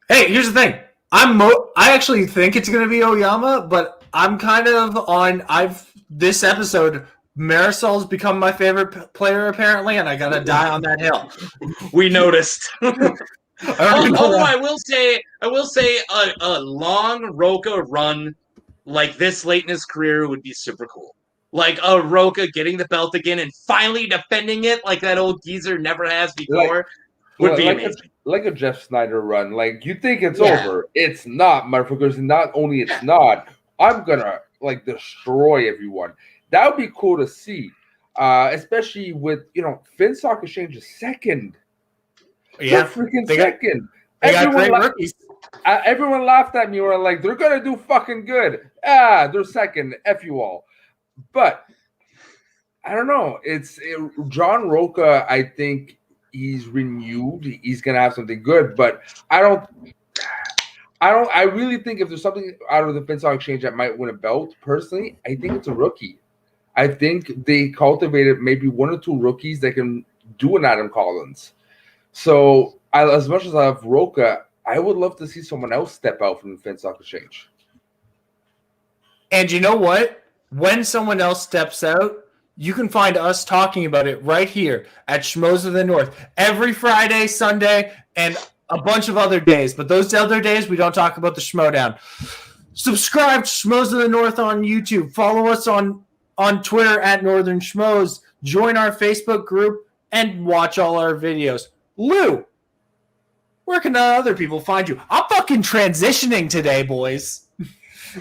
Speaker 3: Hey, here's the thing. I actually think it's going to be Oyama, but I'm kind of on. This episode. Marisol's become my favorite player, apparently, and I gotta die on that hill.
Speaker 2: We noticed. I will say a long Roca run like this late in his career would be super cool. Like a Roca getting the belt again and finally defending it like that old geezer never has before would be amazing.
Speaker 1: Like a Jeff Snyder run. Like, you think it's over. It's not, motherfuckers. And not only it's not, I'm gonna destroy everyone. That would be cool to see, especially with Finstock Exchange is second.
Speaker 3: Yeah,
Speaker 1: second. Everyone laughed at me. Were like, they're gonna do fucking good. They're second. F you all. But I don't know. John Roca. I think he's renewed. He's gonna have something good. But I really think if there's something out of the Finstock Exchange that might win a belt, personally, I think it's a rookie. I think they cultivated maybe one or two rookies that can do an Adam Collins. So, as much as I have Roca, I would love to see someone else step out from the Finstock Exchange.
Speaker 3: And you know what? When someone else steps out, you can find us talking about it right here at Schmoes of the North every Friday, Sunday, and a bunch of other days. But those other days, we don't talk about the Schmoedown. Subscribe to Schmoes of the North on YouTube. Follow us on Twitter at Northern Schmoes. Join our Facebook group and watch all our videos. Lou, where can other people find you? I'm fucking transitioning today, boys.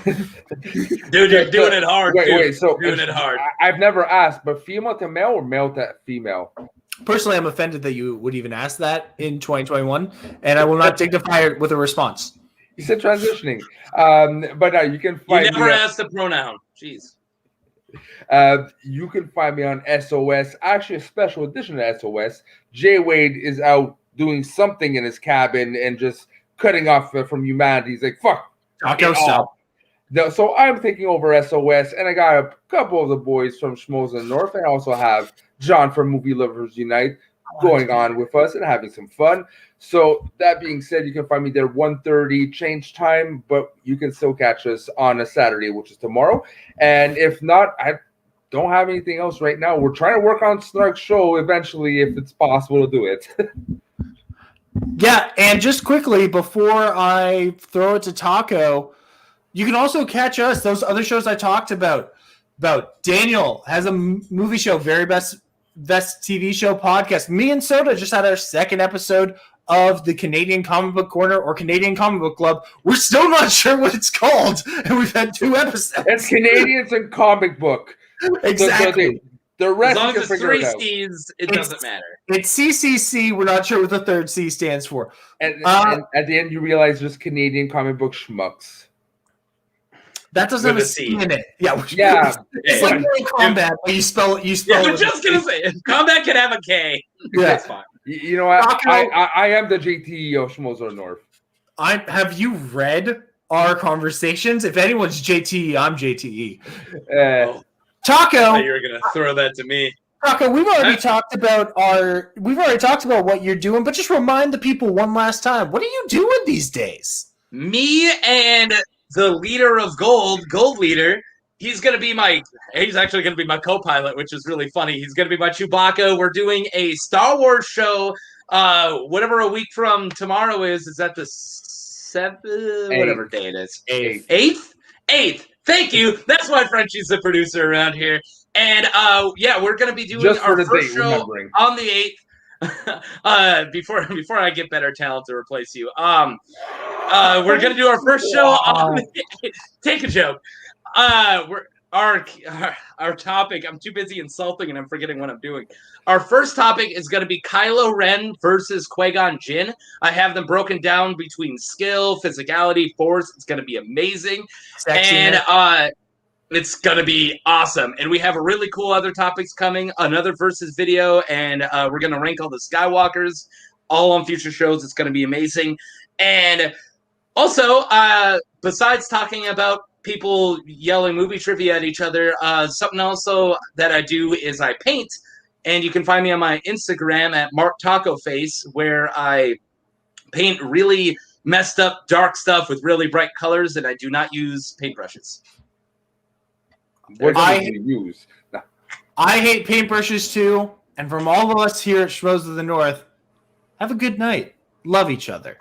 Speaker 2: Dude, you're doing it hard.
Speaker 1: Wait. So
Speaker 2: doing it hard.
Speaker 1: I've never asked, but female to male or male to female?
Speaker 3: Personally, I'm offended that you would even ask that in 2021, and I will not dignify it with a response.
Speaker 1: You said transitioning, but you can find.
Speaker 2: You never asked the pronoun. Jeez.
Speaker 1: You can find me on SOS. Actually, a special edition of SOS. Jay Wade is out doing something in his cabin and just cutting off from humanity. He's like, fuck.
Speaker 3: Stop.
Speaker 1: So I'm taking over SOS, and I got a couple of the boys from Schmoes in the North. I also have John from Movie Lovers Unite going on with us and having some fun. So that being said, you can find me there 1:30 change time, but you can still catch us on a Saturday, which is tomorrow. And if not, I don't have anything else right now. We're trying to work on Snark's show eventually, if it's possible to do it.
Speaker 3: Yeah, and just quickly before I throw it to Taco, you can also catch us, those other shows I talked about. Daniel has a movie show, Very Best TV Show podcast. Me and Soda just had our second episode of the Canadian Comic Book Corner or Canadian Comic Book Club. We're still not sure what it's called, and we've had 2 episodes.
Speaker 1: It's Canadians and comic book.
Speaker 3: Exactly.
Speaker 1: The rest
Speaker 2: as long as it's 3 C's, it doesn't matter.
Speaker 3: It's CCC. We're not sure what the third C stands for.
Speaker 1: And at the end, you realize just Canadian comic book schmucks.
Speaker 3: That doesn't have a C in it. Yeah. It's like Mortal Kombat, but you spell it.
Speaker 2: Yeah, I'm just going to say, combat can have a K.
Speaker 3: Yeah.
Speaker 2: That's fine.
Speaker 1: You know what? I am the JTE of Schmoes of the North.
Speaker 3: Have you read our conversations? If anyone's JTE, I'm JTE. Taco,
Speaker 2: you were going to throw that to me.
Speaker 3: Taco, we've already talked about what you're doing, but just remind the people one last time. What are you doing these days?
Speaker 2: Me and the leader of Gold Leader, he's actually going to be my co-pilot, which is really funny. He's going to be my Chewbacca. We're doing a Star Wars show, whatever a week from tomorrow is. Is that the 7th? Whatever day it is. 8th. Thank you. That's why Frenchie's the producer around here. And we're going to be doing our first show on the 8th. Before I get better talent to replace you. We're going to do our first show on the Take a joke. Our topic, I'm too busy insulting and I'm forgetting what I'm doing. Our first topic is going to be Kylo Ren versus Qui-Gon Jinn. I have them broken down between skill, physicality, force. It's going to be amazing. And it's going to be awesome. And we have a really cool other topics coming, another versus video, and we're going to rank all the Skywalkers, all on future shows. It's going to be amazing. And also, besides talking about people yelling movie trivia at each other, something also that I do is I paint. And you can find me on my Instagram at MarkTacoFace, where I paint really messed up dark stuff with really bright colors, and I do not use paintbrushes.
Speaker 1: What do you use? No.
Speaker 3: I hate paintbrushes too. And from all of us here at Schmoes of the North, have a good night. Love each other.